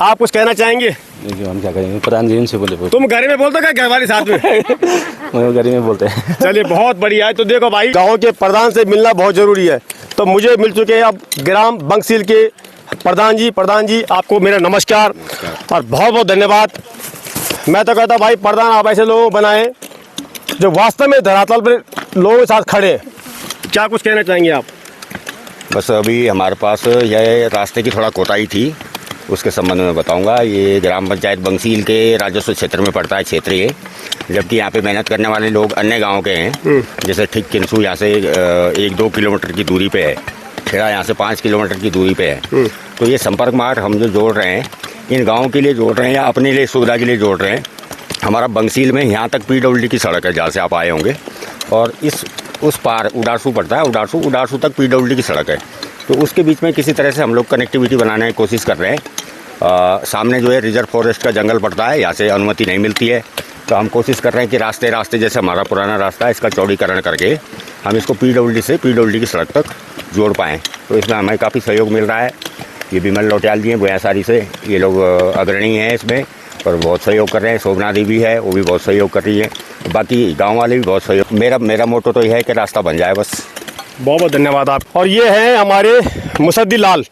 Speaker 1: आप कुछ कहना चाहेंगे?
Speaker 7: देखिए हम क्या करेंगे, प्रधान जी से बोले।
Speaker 1: तुम घर में बोलते हो क्या, घर वाले साथ में?
Speaker 7: घर में बोलते हैं।
Speaker 1: चलिए बहुत बढ़िया है। तो देखो भाई, गांव के प्रधान से मिलना बहुत जरूरी है। तो मुझे मिल चुके हैं अब ग्राम बंसील के प्रधान जी आपको मेरा नमस्कार और बहुत बहुत धन्यवाद। मैं तो कहता भाई प्रधान आप ऐसे लोगों को बनाएं जो वास्तव में धरातल पर लोगों के साथ खड़े हैं। क्या कुछ कहना चाहेंगे आप?
Speaker 8: बस अभी हमारे पास यह रास्ते की थोड़ा कोताही थी, उसके संबंध में बताऊंगा। ये ग्राम पंचायत बंसील के राजस्व क्षेत्र में पड़ता है, क्षेत्रीय, जबकि यहाँ पे मेहनत करने वाले लोग अन्य गांव के हैं। जैसे ठीक किन्सू यहाँ से 1-2 किलोमीटर की दूरी पे है, खेड़ा यहाँ से 5 किलोमीटर की दूरी पे है। तो ये संपर्क मार्ग हम जो जोड़ रहे हैं, इन गाँव के लिए जोड़ रहे हैं या अपने लिए सुविधा के लिए जोड़ रहे हैं। हमारा बंसील में यहाँ तक PWD की सड़क है, जहाँ से आप आए होंगे, और उस पार उडासू पड़ता है, उडासू तक PWD की सड़क है। तो उसके बीच में किसी तरह से हम लोग कनेक्टिविटी बनाने की कोशिश कर रहे हैं। सामने जो है रिजर्व फॉरेस्ट का जंगल पड़ता है, यहाँ से अनुमति नहीं मिलती है। तो हम कोशिश कर रहे हैं कि रास्ते जैसे हमारा पुराना रास्ता है, इसका चौड़ीकरण करके हम इसको PWD से PWD की सड़क तक जोड़ पाएँ। तो इसमें हमें काफ़ी सहयोग मिल रहा है। ये बिमल लोटियाल जी हैं बोयासारी से, ये लोग अग्रणी हैं इसमें, और बहुत सहयोग कर रहे हैं। शोभना देवी है, वो भी बहुत सहयोग कर रही है, बाकी गाँव वाले भी बहुत सहयोग। मेरा मोटो तो यह है कि रास्ता बन जाए बस।
Speaker 1: बहुत बहुत धन्यवाद आप। और ये हैं हमारे मुसद्दी लाल।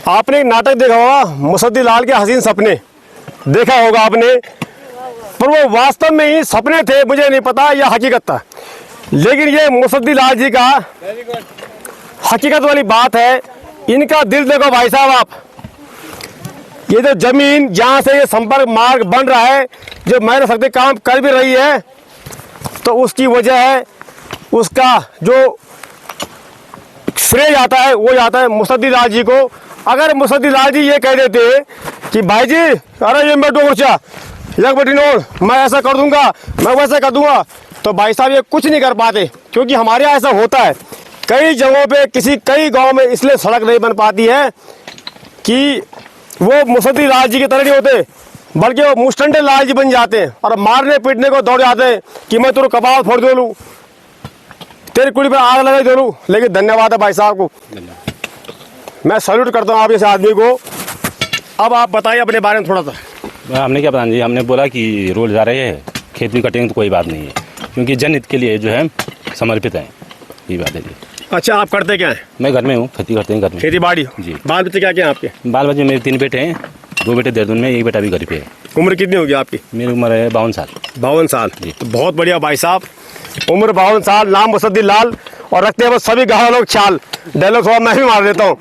Speaker 1: आपने एक नाटक देखा होगा मुसद्दी लाल के हसीन सपने, देखा होगा आपने, पर वो वास्तव में ही सपने थे, मुझे नहीं पता यह हकीकत था। लेकिन ये मुसद्दी लाल जी का हकीकत वाली बात है इनका दिल देखो भाई साहब आप। ये जो जमीन जहाँ से ये संपर्क मार्ग बन रहा है, जो महिला शक्ति काम कर भी रही है, तो उसकी वजह है, उसका जो श्रेय जाता है वो जाता है मुसद्दी लाल जी को। अगर मुसद्दी लाल जी ये कह देते कि भाई जी अरे ये बैठो ऊर्चा एक बटी नोट, मैं ऐसा कर दूंगा, मैं वैसा कर दूंगा, तो भाई साहब ये कुछ नहीं कर पाते। क्योंकि हमारे यहाँ ऐसा होता है कई जगहों पे, कई गांव में इसलिए सड़क नहीं बन पाती है कि वो मुसद्दी लाल जी की तरह नहीं होते, बल्कि वो मुस्टंडे लाल जी बन जाते हैं और मारने पीटने को दौड़ जाते हैं कि मैं तेरे कपाल फोड़ दे लूँ, तेरी कुड़ी पर आग लगा दे लूँ। लेकिन धन्यवाद है भाई साहब को, मैं सैल्यूट करता हूँ आप इस आदमी को। अब आप बताइए अपने बारे में थोड़ा सा।
Speaker 7: हमने क्या बताना जी, हमने बोला कि रोड जा रहे हैं, खेत भी कटेंगे तो कोई बात नहीं है, क्योंकि जनहित के लिए जो है समर्पित है, ये बात है जी।
Speaker 1: अच्छा, आप करते क्या हैं?
Speaker 7: मैं घर में हूँ, खेती करते हैं घर में, खेती
Speaker 1: बाड़ी जी। बाल बच्चे क्या क्या हैं आपके?
Speaker 7: बाल बच्चे मेरे 3 बेटे हैं, 2 बेटे देहरादून में, 1 बेटा भी घर पे है।
Speaker 1: उम्र कितनी होगी आपकी?
Speaker 7: मेरी उम्र है 52 साल।
Speaker 1: 52 साल
Speaker 7: जी।
Speaker 1: तो बहुत बढ़िया भाई साहब, उम्र 52 साल, नाम मुसद्दी लाल, और रखते हैं बस सभी गाँव लोग चाल। डायलॉग थोड़ा मैं भी मार देता हूँ।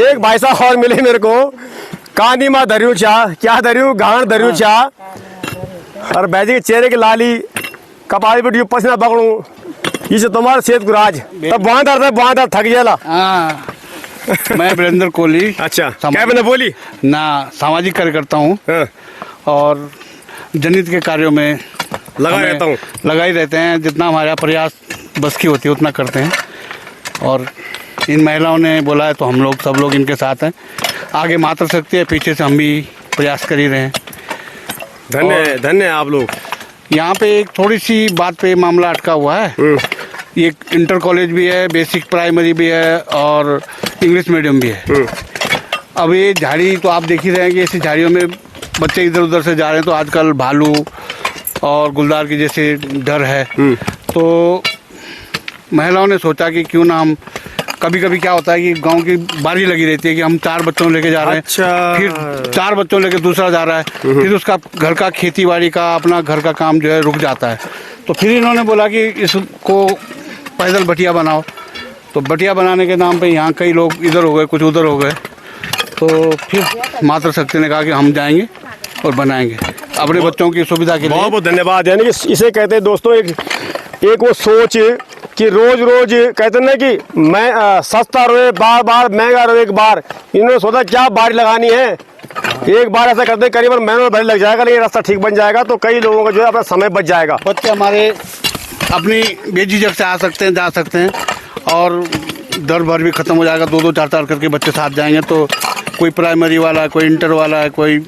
Speaker 1: एक भाई साहब और मिले मेरे को, कानी माँ धरियू चा, क्या धरियू, गांड धरियू चा, और बैजी के चेहरे की लाली, कपाली पे पसीना पकड़ू, इसे तुम्हारा सेहत गुराज, तब वहाँ थक जाला।
Speaker 9: मैं वीरेंद्र कोहली।
Speaker 1: अच्छा, क्या मैंने बोली
Speaker 9: ना, सामाजिक कार्यकर्ता हूँ और जनहित के कार्यों में लगा ही रहते हैं। जितना हमारा प्रयास बस की होती है उतना करते हैं, और इन महिलाओं ने बोला है तो हम लोग सब लोग इनके साथ हैं। आगे मात्र शक्ति है, पीछे से हम भी प्रयास कर ही रहे हैं।
Speaker 1: धन्य आप लोग।
Speaker 9: यहाँ पे एक थोड़ी सी बात पे मामला अटका हुआ है। ये इंटर कॉलेज भी है, बेसिक प्राइमरी भी है और इंग्लिश मीडियम भी है। अब ये झाड़ी तो आप देख ही रहे हैं कि ऐसी झाड़ियों में बच्चे इधर उधर से जा रहे हैं, तो आजकल भालू और गुलदार की जैसे डर है। तो महिलाओं ने सोचा कि क्यों ना हम, कभी कभी क्या होता है कि गांव की बारी लगी रहती है कि हम 4 बच्चों लेके जा रहे हैं। अच्छा। फिर 4 बच्चों लेके दूसरा जा रहा है, फिर उसका घर का खेती बाड़ी का, अपना घर का काम जो है रुक जाता है। तो फिर इन्होंने बोला कि इसको पैदल बटिया बनाओ। तो बटिया बनाने के नाम पे यहाँ कई लोग इधर हो गए, कुछ उधर हो गए। तो फिर मातृ शक्ति ने कहा कि हम जाएंगे और बनाएंगे अपने बच्चों की सुविधा के लिए।
Speaker 1: बहुत बहुत धन्यवाद। यानी कि इसे कहते हैं दोस्तों एक वो सोच कि रोज रोज कहते हैं ना कि मैं सस्ता रोए बार बार, महंगा रोए एक बार। इन्होंने सोचा क्या बाड़ी लगानी है, एक बार ऐसा करते करीबन महीनों में भले लग जाएगा, लेकिन रास्ता ठीक बन जाएगा तो कई लोगों का जो है अपना समय बच जाएगा।
Speaker 9: बच्चे हमारे अपनी बेझिझक से आ सकते हैं, जा सकते हैं, और डर भर भी खत्म हो जाएगा। 2-2 4-4 करके बच्चे साथ जाएंगे तो कोई प्राइमरी वाला है, कोई इंटर वाला है, कोई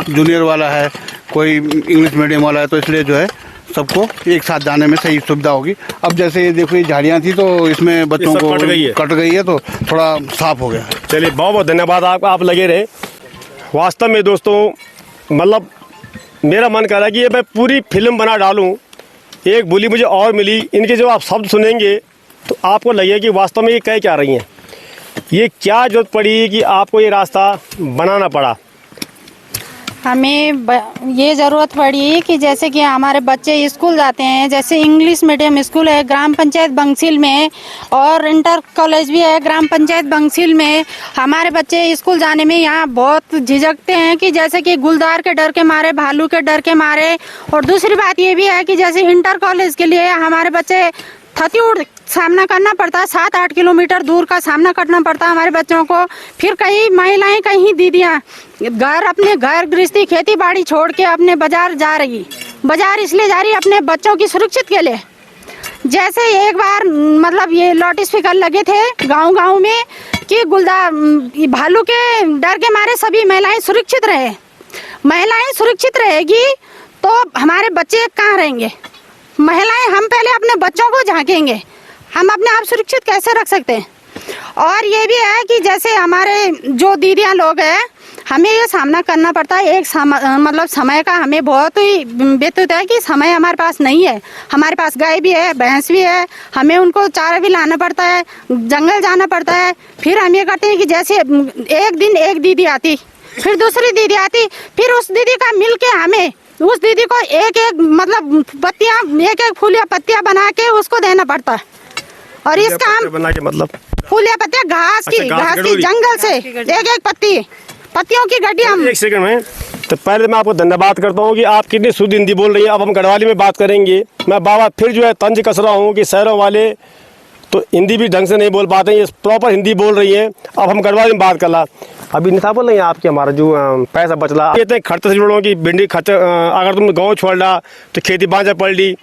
Speaker 9: जूनियर वाला है, कोई इंग्लिश मीडियम वाला है। तो इसलिए जो है सबको एक साथ जाने में सही सुविधा होगी। अब जैसे ये देखो, ये झाड़ियाँ थी तो इसमें बच्चों को कट गई है तो थोड़ा साफ हो गया।
Speaker 1: चलिए, बहुत बहुत धन्यवाद आपका, आप लगे रहे। वास्तव में दोस्तों, मतलब मेरा मन कर रहा है कि ये मैं पूरी फिल्म बना डालूं। एक बोली मुझे और मिली, इनके जो आप शब्द सुनेंगे तो आपको लगेगा कि वास्तव में ये कह क्या रही हैं, ये क्या जरूरत पड़ी कि आपको ये रास्ता बनाना पड़ा।
Speaker 4: हमें ये ज़रूरत पड़ी कि जैसे कि हमारे बच्चे स्कूल जाते हैं, जैसे इंग्लिश मीडियम स्कूल है ग्राम पंचायत बंसील में, और इंटर कॉलेज भी है ग्राम पंचायत बंसील में। हमारे बच्चे स्कूल जाने में यहाँ बहुत झिझकते हैं कि जैसे कि गुलदार के डर के मारे, भालू के डर के मारे। और दूसरी बात ये भी है कि जैसे इंटर कॉलेज के लिए हमारे बच्चे थत्यूड़ सामना करना पड़ता है, 7-8 किलोमीटर दूर का सामना करना पड़ता है हमारे बच्चों को। फिर कई महिलाएं, कहीं दीदियां अपने घर गृहस्थी खेती बाड़ी छोड़ के अपने बाजार जा रही। बाजार इसलिए जा रही अपने बच्चों की सुरक्षित के लिए। जैसे एक बार मतलब ये लाउड स्पीकर लगे थे गांव में कि गुलदार भालू के डर के मारे सभी महिलाएं सुरक्षित रहे। महिलाएं सुरक्षित रहेगी तो हमारे बच्चे कहाँ रहेंगे। महिलाएं, हम पहले अपने बच्चों को झांकेंगे, हम अपने आप सुरक्षित कैसे रख सकते हैं। और ये भी है कि जैसे हमारे जो दीदियां लोग हैं, हमें ये सामना करना पड़ता है। मतलब समय का हमें बहुत ही व्यतीत है कि समय हमारे पास नहीं है। हमारे पास गाय भी है, भैंस भी है, हमें उनको चारा भी लाना पड़ता है, जंगल जाना पड़ता है। फिर हम ये करते हैं कि जैसे एक दिन एक दीदी आती, फिर दूसरी दीदी आती, फिर उस दीदी का मिल के हमें उस दीदी को एक एक मतलब पत्तियाँ, एक एक फूल या पत्तियाँ बना के उसको देना पड़ता है। और इसका हम
Speaker 1: बना के मतलब
Speaker 4: फूले पत्ते घास की
Speaker 1: अच्छा, घास
Speaker 4: की
Speaker 1: गडोरी।
Speaker 4: जंगल से एक एक पत्तियों की गड्डी हम
Speaker 1: एक सेकंड में, तो पहले मैं आपको धन्यवाद करता हूँ कि आप कितनी शुद्ध हिंदी बोल रही हैं। अब हम गढ़वाली में बात करेंगे। मैं बाबा फिर जो है तंज कस रहा हूँ कि शहरों वाले तो हिंदी भी ढंग से नहीं बोल पाते हैं, ये प्रॉपर हिंदी बोल रही हैं। अब हम गढ़वाली में बात कर ला। अभी नहीं था बोल रही हैं आपके हमारा जो पैसा बचला कहते हैं खर्च से जुड़ो कि भिंडी खर्च अगर तुम गाँव छोड़ ला तो खेती बांझा पड़ ली,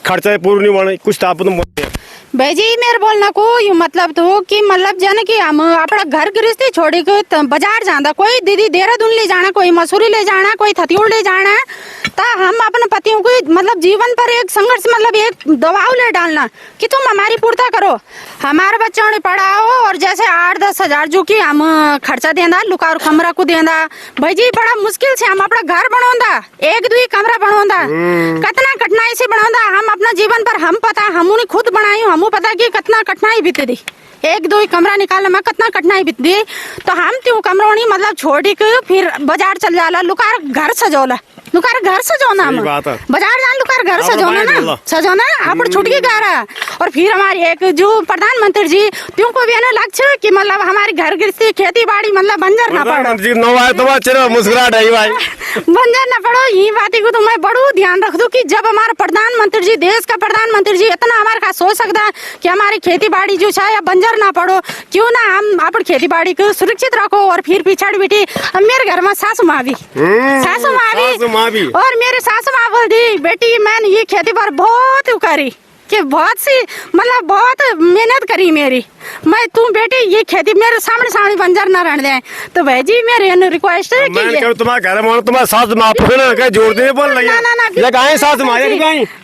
Speaker 1: खर्चा पूर्ण नहीं बढ़ कुछ था तुम बोलते हैं।
Speaker 4: भाई जी मेरे बोलना को यू मतलब तो कि मतलब जन कि हम अपना घर गृहस्थी छोड़ी के बाजार जाना, कोई दीदी देहरादून ले जाना, कोई मसूरी ले जाना, कोई थतियोड़ ले जाना, तो हम अपने पतियों को मतलब जीवन पर एक संघर्ष मतलब एक दबाव ले डालना कि तुम हमारी पूर्ता करो, हमारे बच्चों ने पढ़ाओ और जैसे 8-10 हजार जो कि हम खर्चा देना लुकार कमरा को देना। भाई जी बड़ा मुश्किल से हम अपना घर बनौंदा, 1-2 कमरा बनौंदा, कितना कठिनाई से बनौंदा। हम अपना जीवन पर हम पता हमने खुद बनाई, हमू पता कि कितना कठिनाई बीत दी, 1-2 कमरा निकालने में कितना कठिनाई बीत दी। तो हम त्यों कमरोनी मतलब छोड़ के फिर बाजार चल जाला, लुकार घर सजोला, लुकार घर सजोना, हम बाजार जान लुकार घर सजोना ना, सजोना अपन छुटकी घर है। और फिर हमारे एक जो प्रधानमंत्री जी त्यों को भी है ना लक्ष्य कि मतलब हमारे घर गृहस्थी खेती बाड़ी मतलब बंजर ना पड़ो,
Speaker 1: मुस्कुराहट है भाई
Speaker 4: बंजर ना पड़ो। ये बात को तो मैं बड़ू ध्यान रख दूं कि जब हमारा प्रधानमंत्री जी देश का प्रधानमंत्री जी इतना हमारे का सोच सकता है कि हमारी खेती बाड़ी जो है बंजर ना पड़ो, क्यों ना हम अपन खेती बाड़ी को सुरक्षित रखो। और फिर पिछड़ बेटी मेरे घर में सासू माँ भी और मेरे सासू माँ बोल दी बेटी मैंने ये खेती पर बहुत करी कि बहुत सी मतलब बहुत मेहनत करी मेरी, मैं तू बेटी ये खेती मेरे सामने बंजर ना रहने दे। तो भाई जी मेरे रिक्वेस्ट है कि
Speaker 1: तुम्हारे घर में तुम्हारे सास माँ जोड़ते हैं बोल रही है सास माँ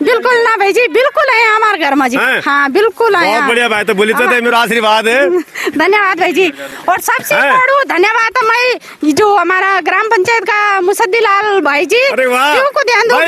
Speaker 4: बिल्कुल ना भाई जी बिल्कुल है हमारे घर में जी। हाँ बिल्कुल है।
Speaker 1: बहुत बढ़िया भाई, तो बोली तो मेरा आशीर्वाद है।
Speaker 4: धन्यवाद भाई जी। और सबसे बड़ा धन्यवाद मैं जो हमारा ग्राम पंचायत का मुसद्दी लाल भाई जी को ध्यान दो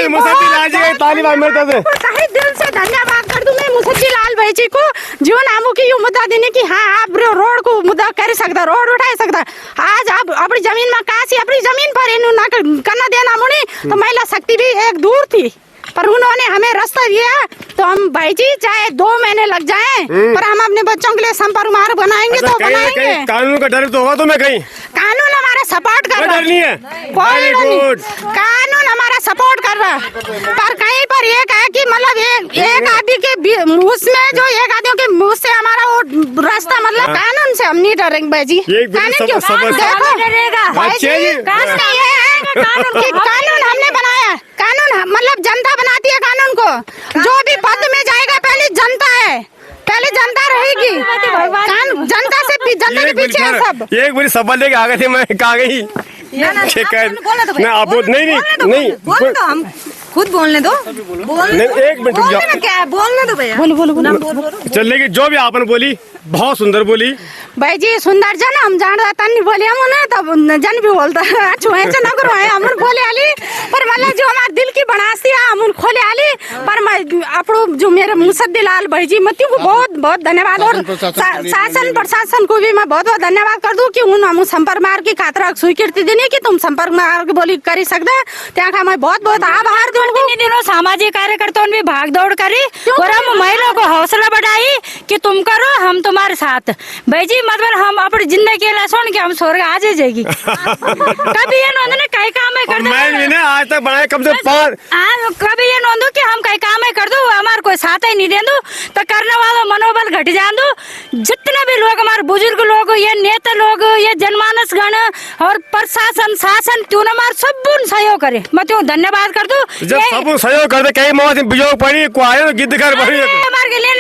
Speaker 4: दिल से धन्यवाद कर दूं मैं मुसद्दी लाल भाई जी को जो नामों की मुद्दा देने की हाँ आप रोड को मुद्दा कर सकता, रोड उठा सकता। आज आप अपनी जमीन में काशी अपनी जमीन पर इन्हों ना करना देना मुनी तो महिला शक्ति भी एक दूर थी, पर उन्होंने हमें रास्ता दिया। तो हम भाई जी चाहे 2 महीने लग जाएं पर हम अपने बच्चों के लिए संपर्क मार्ग बनाएंगे तो बनाएंगे।
Speaker 1: कानून का डर तो होगा तुम्हें कहीं?
Speaker 4: कानून हमारा सपोर्ट कर रहा है, कोई नहीं, कानून हमारा सपोर्ट कर रहा है। पर कहीं पर एक है कि मतलब एक आदमी के उसमें जो एक आदमी के मुँह से हमारा वो रास्ता मतलब कानून से हम नहीं डरेंगे भाई जी। कानून हमने बनाया, कानून मतलब जनता बनाती है कानून को, जो भी पद में जाएगा पहले जनता है, पहले जनता रहेगी, जनता से जनता के पीछे है सब।
Speaker 1: एक बुरी सवाल लेके आ गए थे, मैं कहा गई नहीं
Speaker 6: हम खुद बोलने दो,
Speaker 1: एक मिनट
Speaker 6: क्या बोलने दो भैया,
Speaker 4: बोलो
Speaker 1: चलने की जो भी आपने बोली बहुत सुंदर बोली
Speaker 4: भाई जी। सुंदर जन हम जान तन नहीं बोले हम ना तब जन भी बोलता छुए से न करो हम बोले आली पर मतलब जो हमारे दिल की बनासी है हम खोले आली। पर मैं अपनो जो मेरे मुसद्दी लाल भाई जी मती को बहुत बहुत धन्यवाद और शासन प्रशासन को भी मैं बहुत बहुत धन्यवाद कर दूं कि उन हम संपर्क मार्ग की खातिर स्वीकृति देने की तुम संपर्क मार्ग बोली कर सकते त्या का मैं बहुत बहुत आभार दूं।
Speaker 5: दिनों सामाजिक कार्यकर्ताओं ने भाग दौड़ करी और हम महिलाओं को हौसला बढ़ाई कि तुम करो हम तुम्हारे साथ। भाई जी मतलब हम अपनी जिंदगी के लिए सुन के हम स्वर्ग आ जाएगी कभी ये नोंद कई काम है कर दो
Speaker 1: आज तक बनाए कम से 5
Speaker 5: कभी ये नोंदो कि हम कई काम है कर दो हमारे कोई साथ ही नहीं दे दो तो करने वाला मनोबल घट जान दो। जितने भी लोग हमारे बुजुर्ग लोग ये नेता लोग ये जनमानस गण और प्रशासन शासन क्यों न हमारे सब सहयोग करे मैं तो धन्यवाद कर दू।
Speaker 1: जब सब सहयोग कर दे कई मौत बिजोग पड़ी को आए गिद्ध कर पड़ी
Speaker 5: हमारे के लिए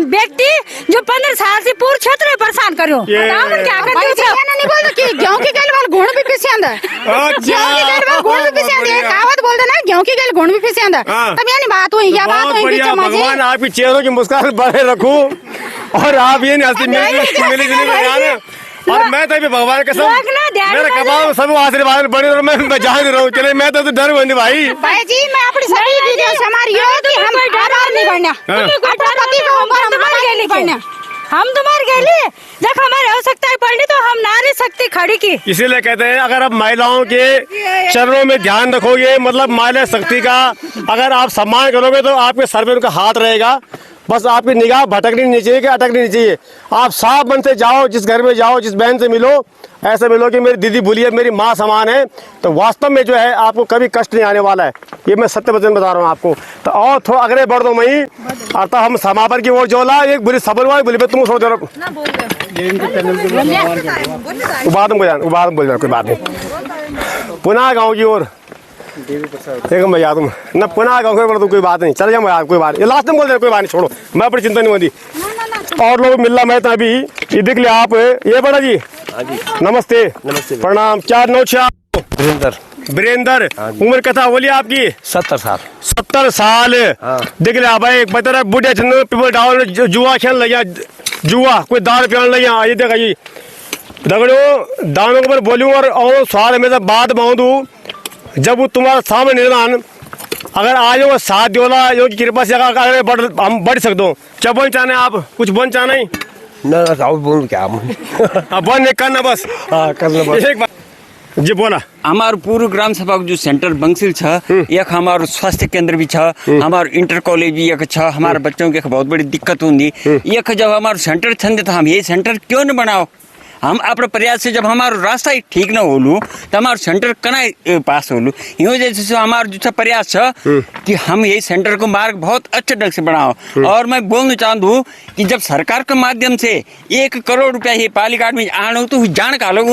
Speaker 5: व्यक्ति जो 15 साल से पूरे क्षेत्र में परेशान करो क्या करते
Speaker 4: नहीं बोलते कि गेहूं की गल वाल गुण भी पीछे आंदा, गेहूं की गल वाल गुण भी पीछे आंदा, कहावत बोलते ना गेहूं की गल गुण भी पीछे आंदा। तब यानी बात हुई या बात हुई बीच में
Speaker 1: भगवान आपकी चेहरों की मुस्कान बने रखूं और आप ये नहीं हंसी मिली जाने और मैं तो भगवान के सब मेरा कबाब सब आशीर्वाद बने और मैं जान रहा हूँ चले मैं तो डर बनी भाई।
Speaker 4: भाई जी मैं अपनी सभी वीडियो से हमारी हो कि हम आभार नहीं बनना
Speaker 5: हम तुम्हारे के लिए जब हमारी आवश्यकता पड़ी तो हम नारी शक्ति खड़ी की।
Speaker 1: इसीलिए कहते हैं अगर आप महिलाओं के चरणों में ध्यान रखोगे मतलब महिला शक्ति का अगर आप सम्मान करोगे तो आपके सर पे उनका हाथ रहेगा बस आपकी निगाह भटकनी नहीं चाहिए कि अटकनी नहीं चाहिए। आप साफ मन से जाओ, जिस घर में जाओ, जिस बहन से मिलो, ऐसे मिलो कि मेरी दीदी बोलिए मेरी माँ समान है, तो वास्तव में जो है आपको कभी कष्ट नहीं आने वाला है। ये मैं सत्य वचन बता रहा हूँ आपको। तो और थोड़ा अगले बढ़ दो मई, अर्थात हम समापन की ओर जोला, एक बुरी सफल हुआ बोली तुम छोड़ दे रहा बोल रहा कोई बात नहीं। पुनः गाँव की ओर एक भैया तुम न पुनः गाँव कोई बात नहीं, चल जाओ कोई बात नहीं, लास्ट में बोल दे कोई बात नहीं, छोड़ो, मैं अपनी चिंता नहीं होती। और लोग मिलना मैं तो अभी ये देख लिया आप, ये बड़ा जी नमस्ते। नमस्ते प्रणाम। क्या नोट है? वीरेंद्र। उम्र कथा बोलिए आपकी?
Speaker 10: 70 साल।
Speaker 1: 70 साल। देख लिया भाई, बता रहा बुढ़िया चंद पीपल डाउन जुआ खेल लिया, जुआ कोई दार पियान लिया। ये देखा जी दगड़ो दानों के ऊपर बोलूँ और सवाल में बात बांधू, जब वो तुम्हारा सामने निर्माण अगर आज वो साथ दियोला यो की कृपा से अगर हम बढ़ सकते हो, क्या बन चाहने आप? कुछ बन चाहना ही
Speaker 10: ना बोल क्या
Speaker 1: बन नहीं करना बस।
Speaker 10: हाँ करना बस।
Speaker 1: एक बात जी बोला।
Speaker 11: हमारो पूर्व ग्राम सभा जो सेंटर बंसिल छ, एक हमारो स्वास्थ्य केंद्र भी छ, हमारो इंटर कॉलेज भी एक छ। हमारे बच्चों की बहुत बड़ी दिक्कत होती, एक जब हमारो सेंटर छन तो हम ये सेंटर क्यों न बनाओ? हम अपने प्रयास से जब हमारा रास्ता ही ठीक न होलू तो हमारा सेंटर कना पास होलू। यूँ जैसे हमारा जो प्रयास है कि हम ये सेंटर को मार्ग बहुत अच्छे ढंग से बनाओ। और मैं बोलना चाहता हूँ कि जब सरकार के माध्यम से 1 करोड़ रुपया ये पालीघाट में आना तो जान का लोग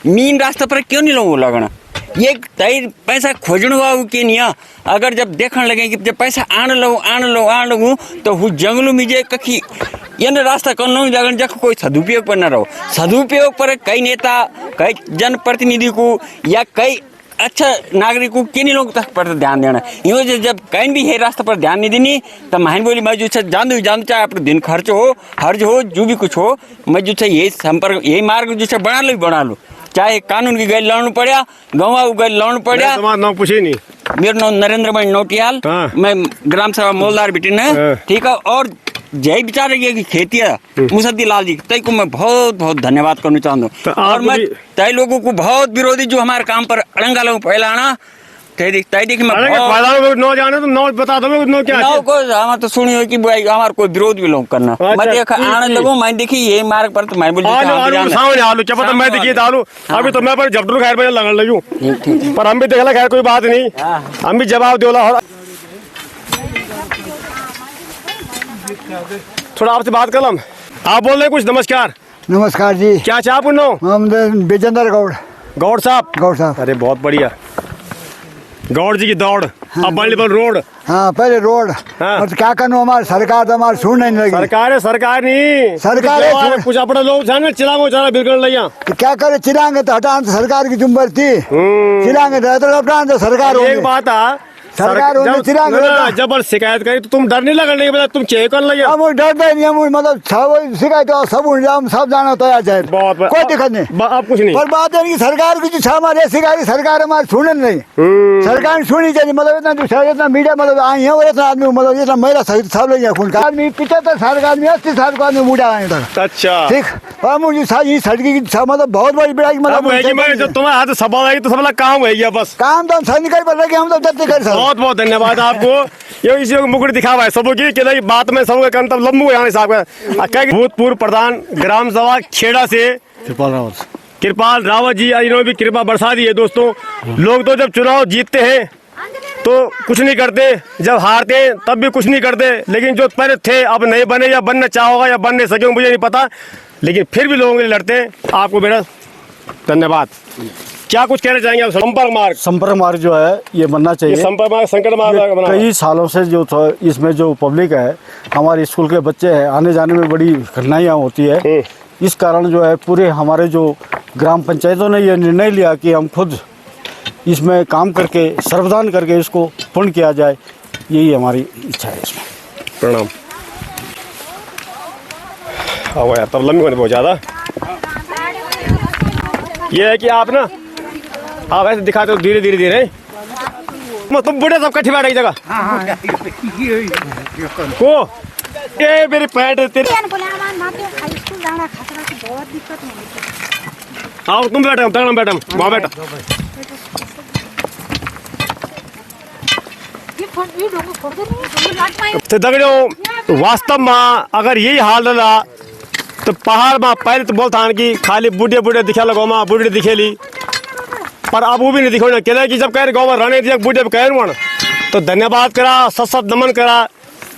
Speaker 11: मीन रास्ता पर क्यों नहीं लोगों लगना? ये तय पैसा खोजने वालों के नहीं, अगर जब देखने लगे कि जब पैसा आने लगू तो वो जंगलों में जे कखी ये रास्ता कौन जगह जख कोई सदुपयोग पर न रहो। सदुपयोग पर कई नेता, कई जनप्रतिनिधि को या कई अच्छा नागरिक को किन लोग तक पर ध्यान देना। यूँ जब कहीं भी है रास्ते पर ध्यान नहीं देनी तो महन बोली मैं जो जान चाहे अपने दिन खर्च हो हर्ज हो जो भी कुछ हो, मैं जो यही संपर्क यही मार्ग जो बना लो चाहे कानून की गैर लड़ना पड़ा, गाँव गैर लड़ना पड़ा।
Speaker 1: नाम पूछे नहीं।
Speaker 11: मेरा नाम नरेंद्र भाई नोटियाल। मैं ग्राम सभा मोलदार बेटिन है, ठीक है। और जय विचार की खेती है मुसद्दी लाल जी तय को मैं बहुत बहुत धन्यवाद करना चाहता हूँ। और मैं तय लोगों को बहुत विरोधी जो हमारे काम पर अड़ंगा लोग फैलाना देखिए मैं
Speaker 1: नो जाने तो नो बता दो नो क्या
Speaker 11: नो को हमार तो सुनियो कि हमारे कोई विरोध भी लोग करना। मैं देख आने लगूं, मैं देखी ये मार्ग पर तो मैं बोल
Speaker 1: सामने आलू क्या पता मैं देखिए आलू अभी तो मैं पर झपटू खैर में लगने लगी, पर हम भी देखला खैर कोई बात नहीं, हम भी जवाब देला। थोड़ा आपसे बात कर लम, आप बोल रहे कुछ? नमस्कार।
Speaker 3: नमस्कार जी।
Speaker 1: क्या चाह आप?
Speaker 3: हम विजेंद्र गौड़।
Speaker 1: गौड़ साहब।
Speaker 3: गौड़ साहब।
Speaker 1: अरे बहुत बढ़िया। गौड़ जी की दौड़।
Speaker 3: हाँ,
Speaker 1: अब बल्ली रोड।
Speaker 3: हाँ पहले रोड। हाँ। तो क्या करना हमारी सरकार तो हमारे सुन नहीं लगी।
Speaker 1: सरकार नहीं
Speaker 3: सरकार
Speaker 1: कुछ अपने लोग चिलांगो चारा बिल्कुल नहीं।
Speaker 3: तो क्या करे चिलांगे तो हटान तो सरकार की जिम्मेदारी थी, चिलांगे तो हटान तो सरकार।
Speaker 1: एक बात है सरकार जब शिकायत करी तो तुम डर नहीं लगा? नहीं तुम चेक कर लगे?
Speaker 3: हम डरते नहीं, हम मतलब शिकायत सब हम सब जाना तो यार चाहे कोई दिक्कत नहीं,
Speaker 1: अब कुछ नहीं।
Speaker 3: पर बात है कि सरकार की जो हमारे शिकायत सरकार हमारे सुने नहीं, सरकार सुनी चाहिए। मतलब इतना मीडिया मतलब आई है और इतना आदमी मतलब इतना महिला सब लोग आदमी 75 साल का आदमी 80 साल का आदमी बूढ़ा आए तक।
Speaker 1: अच्छा
Speaker 3: ठीक। और मुझे सड़की की मतलब बहुत बड़ी बड़ा मतलब
Speaker 1: तुम्हारे हाथ सवाल आएगी तो सब काम हो बस काम
Speaker 3: तो हम सैनिक पर लगे, हम तो जब कर सकते।
Speaker 1: बहुत बहुत धन्यवाद आपको। ये इसी मुकुट दिखावा है सबों की कि नहीं बात में सबों का लंबू यहाँ साहब का भूतपूर्व प्रधान ग्राम सभा खेड़ा से कृपाल रावत जी इन्होंने भी कृपा बरसा दी है। दोस्तों लोग तो जब चुनाव जीतते हैं तो कुछ नहीं करते, जब हारते हैं तब भी कुछ नहीं करते, लेकिन जो पहले थे अब नहीं बने या बनना चाहोगा या बन नहीं सके मुझे नहीं पता, लेकिन फिर भी लोगों के लिए लड़ते हैं। आपको मेरा धन्यवाद। क्या कुछ कहना चाहेंगे आप?
Speaker 12: संपर्क मार्ग जो है ये बनना चाहिए।
Speaker 1: संपर्क मार्ग संकट मार्ग
Speaker 12: कई सालों से जो इसमें जो पब्लिक है हमारे स्कूल के बच्चे हैं आने जाने में बड़ी कठिनाइयाँ होती है। इस कारण जो है पूरे हमारे जो ग्राम पंचायतों ने ये निर्णय लिया कि हम खुद इसमें काम करके सर्वदान करके इसको पूर्ण किया जाए, यही हमारी इच्छा है इसमें।
Speaker 1: प्रणाम। आओ यार तब लंबी होने बहुत ज़्यादा ये है कि आप ना आप ऐसे दिखाते हो धीरे धीरे धीरे तुम बूढ़े सब कट्ठी बैठ जगह को ये मेरे पैर तेरे आओ तुम बैठो बैठो वहाँ बैठो। तो दगड़ियों तो वास्तव में अगर यही हाल रहा तो पहाड़ में पहले तो बोलता कि खाली बूढ़े बूढ़े दिखे लगो माँ बूढ़े दिखेली, पर अब वो भी नहीं दिखो ना कहला कि जब कह रहे गाँव में रहने दिया बूढ़े कह रहे तो धन्यवाद करा, सत नमन करा।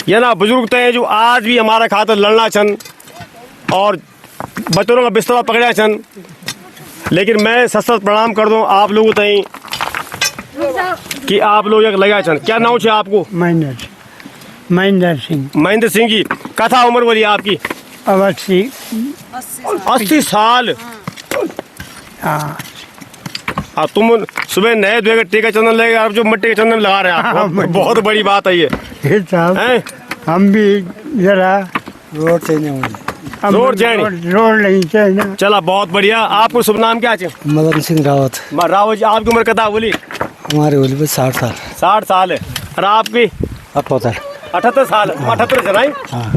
Speaker 1: ये ना बुजुर्ग तो हैं जो आज भी हमारा खातिर लड़ना छन और बच्चों का बिस्तरा पकड़ा छन, लेकिन मैं सत प्रणाम कर दूँ आप लोगों तई कि आप लोग एक लगा छन। क्या नाम है आपको?
Speaker 13: महेंद्र सिंह।
Speaker 1: महेंद्र सिंह जी, कथा उम्र बोलिए आपकी? 80 साल।
Speaker 13: हाँ।
Speaker 1: अब तुम सुबह नए धोए टीका चंदन लेके आप जो मिट्टी के चंदन लगा रहे हैं आप, बहुत बड़ी बात है ये
Speaker 13: साहब। हम भी जरा
Speaker 10: रोड से नहीं
Speaker 1: रोड चाहिए,
Speaker 13: रोड नहीं चाहिए।
Speaker 1: चला बहुत बढ़िया। आपको शुभ नाम क्या है?
Speaker 10: मदन सिंह रावत।
Speaker 1: रावत जी, आपकी उम्र कथा बोली?
Speaker 10: हमारी बोली 60 साल।
Speaker 1: 60 साल है। और आपकी? 78 साल। 78 से नहीं।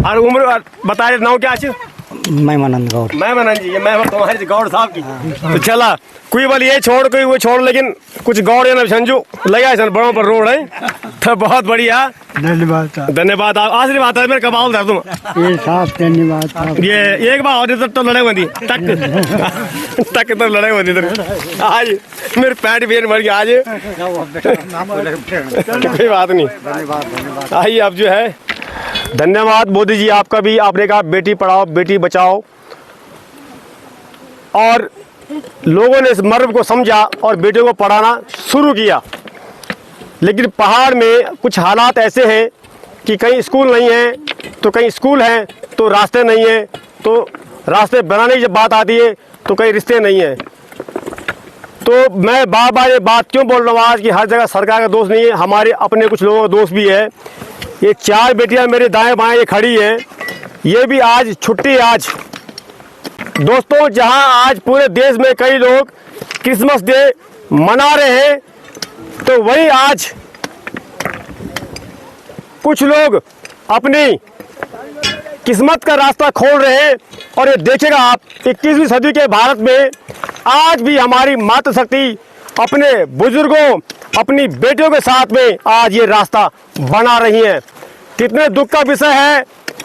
Speaker 1: और उम्र बताए नाम क्या है?
Speaker 10: मेहमानंद गौड़।
Speaker 1: मेहमानंद जी, ये मेहमान तुम्हारे गौड़ साहब की। तो चला कोई बोल ये छोड़ कोई वो छोड़, लेकिन कुछ गौड़ ना संजू लगा है बड़ों पर रोड है। तो बहुत बढ़िया,
Speaker 13: धन्यवाद।
Speaker 1: धन्यवाद। आप आखिरी बात है मेरे कबाल दे तुम
Speaker 13: ये साहब धन्यवाद।
Speaker 1: ये एक बार और तो लड़े बंदी तक तक तो लड़े बंदी इधर आज मेरे पैंट बेर मर गया आज। कोई बात नहीं, आइए अब जो है धन्यवाद मोदी जी आपका भी। आपने कहा बेटी पढ़ाओ बेटी बचाओ और लोगों ने इस मर्म को समझा और बेटियों को पढ़ाना शुरू किया। लेकिन पहाड़ में कुछ हालात ऐसे हैं कि कहीं स्कूल नहीं है तो कहीं स्कूल हैं तो रास्ते नहीं है, तो रास्ते बनाने की जब बात आती है तो कहीं रिश्ते नहीं है। तो मैं बार बार ये बात क्यों बोल रहा हूँ आज कि हर जगह सरकार का दोष नहीं है, हमारे अपने कुछ लोगों का दोष भी है। ये 4 बेटियां मेरे दाएं बाएं ये खड़ी हैं, ये भी आज छुट्टी है। आज दोस्तों जहां आज पूरे देश में कई लोग क्रिसमस डे मना रहे हैं, तो वहीं आज कुछ लोग अपनी किस्मत का रास्ता खोल रहे हैं। और ये देखिएगा आप 21वीं सदी के भारत में आज भी हमारी मातृशक्ति अपने बुजुर्गों अपनी बेटियों के साथ में आज ये रास्ता बना रही है। कितने दुख का विषय है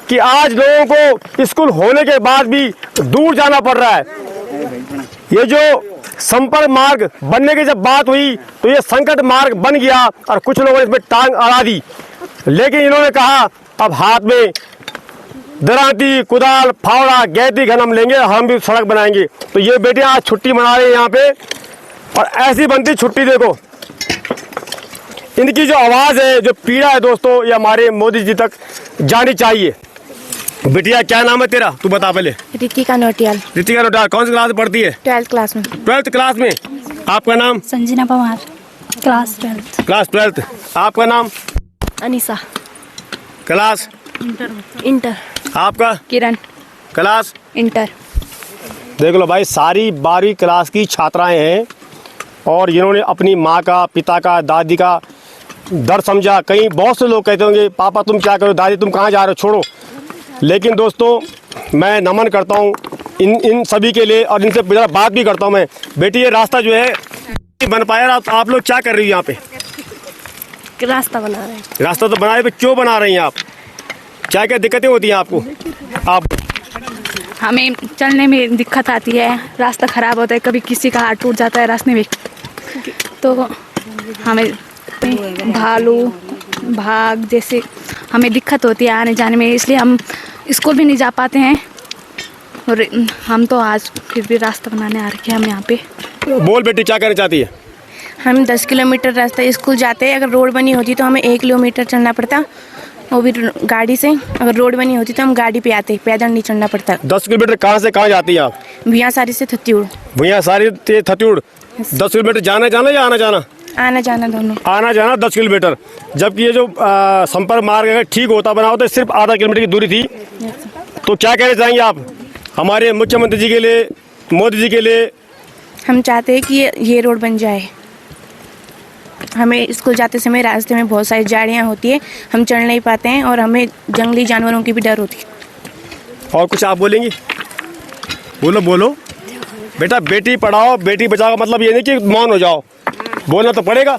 Speaker 1: कि आज लोगों को स्कूल होने के बाद भी दूर जाना पड़ रहा है। ये जो संपर्क मार्ग बनने की जब बात हुई तो ये संकट मार्ग बन गया और कुछ लोगों ने इसमें टांग अड़ा दी, लेकिन इन्होंने कहा अब हाथ में दरांती कुदाल फावड़ा गैती घनम लेंगे, हम भी सड़क बनाएंगे। तो ये बेटियां आज छुट्टी मना रही हैं यहाँ पे, और ऐसी बनती छुट्टी देखो। इनकी जो आवाज़ है जो पीड़ा है दोस्तों ये हमारे मोदी जी तक जानी चाहिए। बिटिया क्या नाम है तेरा, तू बता पहले।
Speaker 2: रितिका नोटियाल।
Speaker 1: रितिका नोटियाल कौन सी क्लास में पढ़ती है?
Speaker 2: 12th क्लास में।
Speaker 1: 12th क्लास में। आपका नाम?
Speaker 5: Sanjana Pawar, class 12th।
Speaker 1: Class 12th। आपका नाम?
Speaker 2: Anisa,
Speaker 1: class
Speaker 2: inter.
Speaker 1: आपका?
Speaker 2: किरण,
Speaker 1: क्लास
Speaker 2: इंटर।
Speaker 1: देख लो भाई, सारी 12वीं क्लास की छात्राएं हैं और इन्होंने अपनी माँ का पिता का दादी का दर्द समझा। कहीं बहुत से लोग कहते होंगे पापा तुम क्या करो, दादी तुम कहाँ जा रहे हो, छोड़ो। लेकिन दोस्तों मैं नमन करता हूँ इन सभी के लिए और इनसे बात भी करता हूँ मैं। बेटी ये रास्ता जो है बन पाया, आप लोग क्या कर रही हो यहाँ पे?
Speaker 2: रास्ता बना रहे हैं।
Speaker 1: रास्ता तो बना रहे, क्यों बना रही हैं आप? क्या क्या दिक्कतें होती हैं आपको? आप
Speaker 5: हमें चलने में दिक्कत आती है, रास्ता ख़राब होता है, कभी किसी का हाथ टूट जाता है रास्ते में, तो हमें भालू भाग जैसे हमें दिक्कत होती है आने जाने में, इसलिए हम स्कूल भी नहीं जा पाते हैं। और हम तो आज फिर भी रास्ता बनाने आ रखे हैं हम यहाँ पे।
Speaker 1: बोल बेटी क्या करना चाहती है?
Speaker 2: हम 10 किलोमीटर रास्ता स्कूल जाते हैं, अगर रोड बनी होती तो हमें 1 किलोमीटर चलना पड़ता, वो भी गाड़ी से। अगर रोड बनी होती तो हम गाड़ी पे आते, पैदल नहीं चलना पड़ता।
Speaker 1: 10 किलोमीटर कहाँ से कहाँ जाती है आप?
Speaker 2: भुइयांसारी से थत्यूड़।
Speaker 1: भुइयांसारी से थत्यूड़ 10 किलोमीटर जाना जाना या आना जाना?
Speaker 2: आना जाना दोनों।
Speaker 1: आना जाना 10 किलोमीटर, जबकि ये जो संपर्क मार्ग अगर ठीक होता बना होता तो सिर्फ आधा किलोमीटर की दूरी थी। तो क्या कहना चाहेंगे आप हमारे मुख्यमंत्री जी के लिए, मोदी जी के लिए?
Speaker 2: हम चाहते हैं कि ये रोड बन जाए। हमें स्कूल जाते समय रास्ते में बहुत सारी झाड़ियाँ होती है, हम चढ़ नहीं पाते हैं और हमें जंगली जानवरों की भी डर होती है।
Speaker 1: और कुछ आप बोलेंगी? बोलो बोलो बेटा। बेटी पढ़ाओ बेटी बचाओ का मतलब ये नहीं कि मौन हो जाओ, बोलना तो पड़ेगा।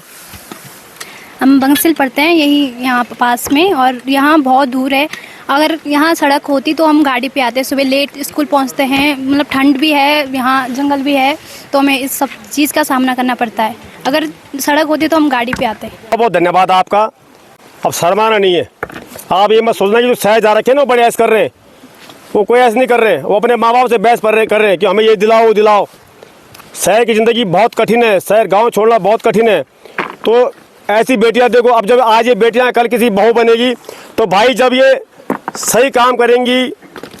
Speaker 5: हम बंसिल पढ़ते हैं यही यहाँ पास में, और यहाँ बहुत दूर है, अगर यहाँ सड़क होती तो हम गाड़ी पे आते, सुबह लेट स्कूल पहुँचते हैं, मतलब ठंड भी है, यहाँ जंगल भी है, तो हमें इस सब चीज़ का सामना करना पड़ता है। अगर सड़क होती तो हम गाड़ी पे आते।
Speaker 1: बहुत धन्यवाद आपका। अब शर्माना नहीं है, आप ये मत सोचना कि जो शहर जा रखे हैं ना बड़े ऐसे कर रहे हैं, वो कोई ऐसे नहीं कर रहे हैं, वो अपने माँ बाप से बहस कर रहे हैं कि हमें ये दिलाओ वो दिलाओ। शहर की ज़िंदगी बहुत कठिन है, शहर गांव छोड़ना बहुत कठिन है। तो ऐसी बेटियां देखो, अब जब आज ये बेटियां कल किसी बहू बनेगी तो भाई जब ये सही काम करेंगी,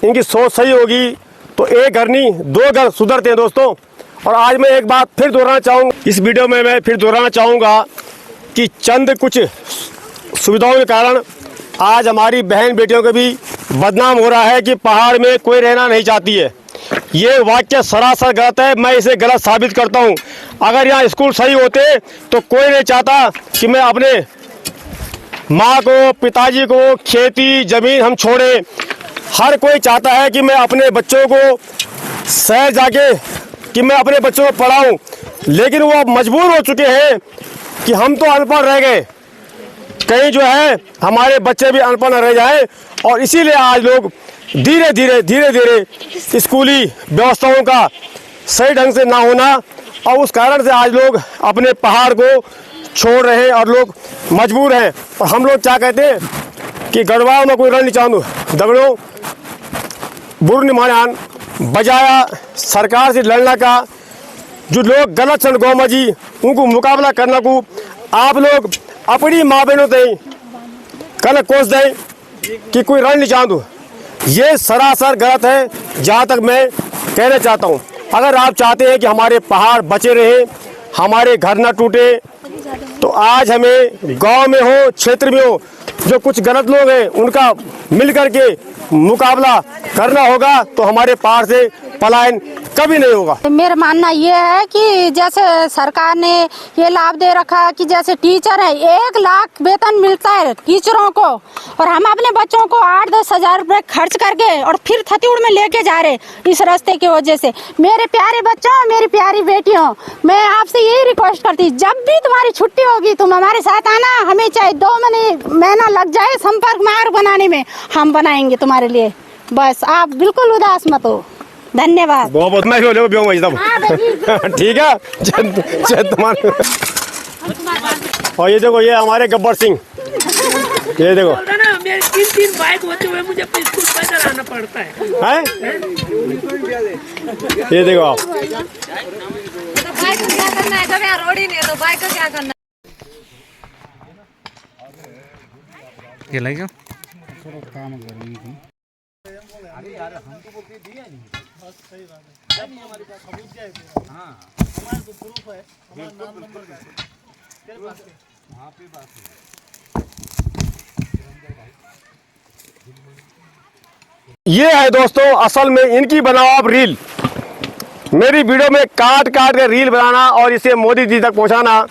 Speaker 1: इनकी सोच सही होगी तो एक घर नहीं 2 घर सुधरते हैं दोस्तों। और आज मैं एक बात फिर दोहराना चाहूँगा, इस वीडियो में मैं फिर दोहराना चाहूँगा कि चंद कुछ सुविधाओं के कारण आज हमारी बहन बेटियों को भी बदनाम हो रहा है कि पहाड़ में कोई रहना नहीं चाहती है। ये वाक्य सरासर गलत है, मैं इसे गलत साबित करता हूँ। अगर यहाँ स्कूल सही होते तो कोई नहीं चाहता कि मैं अपने माँ को, पिताजी को, खेती ज़मीन हम छोड़े। हर कोई चाहता है कि मैं अपने बच्चों को शहर जाके कि मैं अपने बच्चों को पढ़ाऊँ, लेकिन वो अब मजबूर हो चुके हैं कि हम तो अनपढ़ रह गए, कहीं जो है हमारे बच्चे भी अनपढ़ न रह जाए। और इसीलिए आज लोग धीरे धीरे स्कूली व्यवस्थाओं का सही ढंग से ना होना और उस कारण से आज लोग अपने पहाड़ को छोड़ रहे हैं और लोग मजबूर हैं। और हम लोग क्या कहते हैं कि गढ़वाल में कोई रण नहीं चाहूँ दगड़ों बुर निमानान बजाया सरकार से लड़ना का। जो लोग गलत सन गौमा जी उनको मुकाबला करना को आप लोग अपनी माँ बहनों तय कल कोस दें कि कोई रण नहीं चाहूँ, ये सरासर गलत है। जहाँ तक मैं कहना चाहता हूँ, अगर आप चाहते हैं कि हमारे पहाड़ बचे रहे, हमारे घर न टूटे, तो आज हमें गांव में हो, क्षेत्र में हो, जो कुछ गलत लोग हैं उनका मिल करके मुकाबला करना होगा, तो हमारे पहाड़ से पलायन कभी नहीं होगा।
Speaker 4: मेरा मानना ये है कि जैसे सरकार ने ये लाभ दे रखा है कि जैसे टीचर है 1 लाख वेतन मिलता है टीचरों को, और हम अपने बच्चों को 8-10 हजार रुपए खर्च करके और फिर छत्तीसगढ़ में लेके जा रहे इस रास्ते की वजह से। मेरे प्यारे बच्चों, मेरी प्यारी बेटियों, मैं आपसे यही रिक्वेस्ट करती, जब भी तुम्हारी छुट्टी होगी तुम हमारे साथ आना, हमें चाहे 2 महीना लग जाए संपर्क मार्ग बनाने में, हम बनाएंगे तुम्हारे लिए। बस आप बिल्कुल उदास मत हो। धन्यवाद।
Speaker 1: बहुत मैं ठीक है तुम्हारे। और ये देखो, ये हमारे गब्बर सिंह, ये देखो
Speaker 14: मेरे 3 बाइक होते हुए मुझे स्कूल पैदल आना पड़ता है।
Speaker 1: ये देखो आप,
Speaker 6: बाइक को क्या करना है जब यहाँ रोड ही नहीं है तो बाइक को क्या करना
Speaker 15: ये लगेगा
Speaker 1: ये है दोस्तों असल में इनकी बनाओ आप रील। मेरी वीडियो में काट के रील बनाना और इसे मोदी जी तक पहुंचाना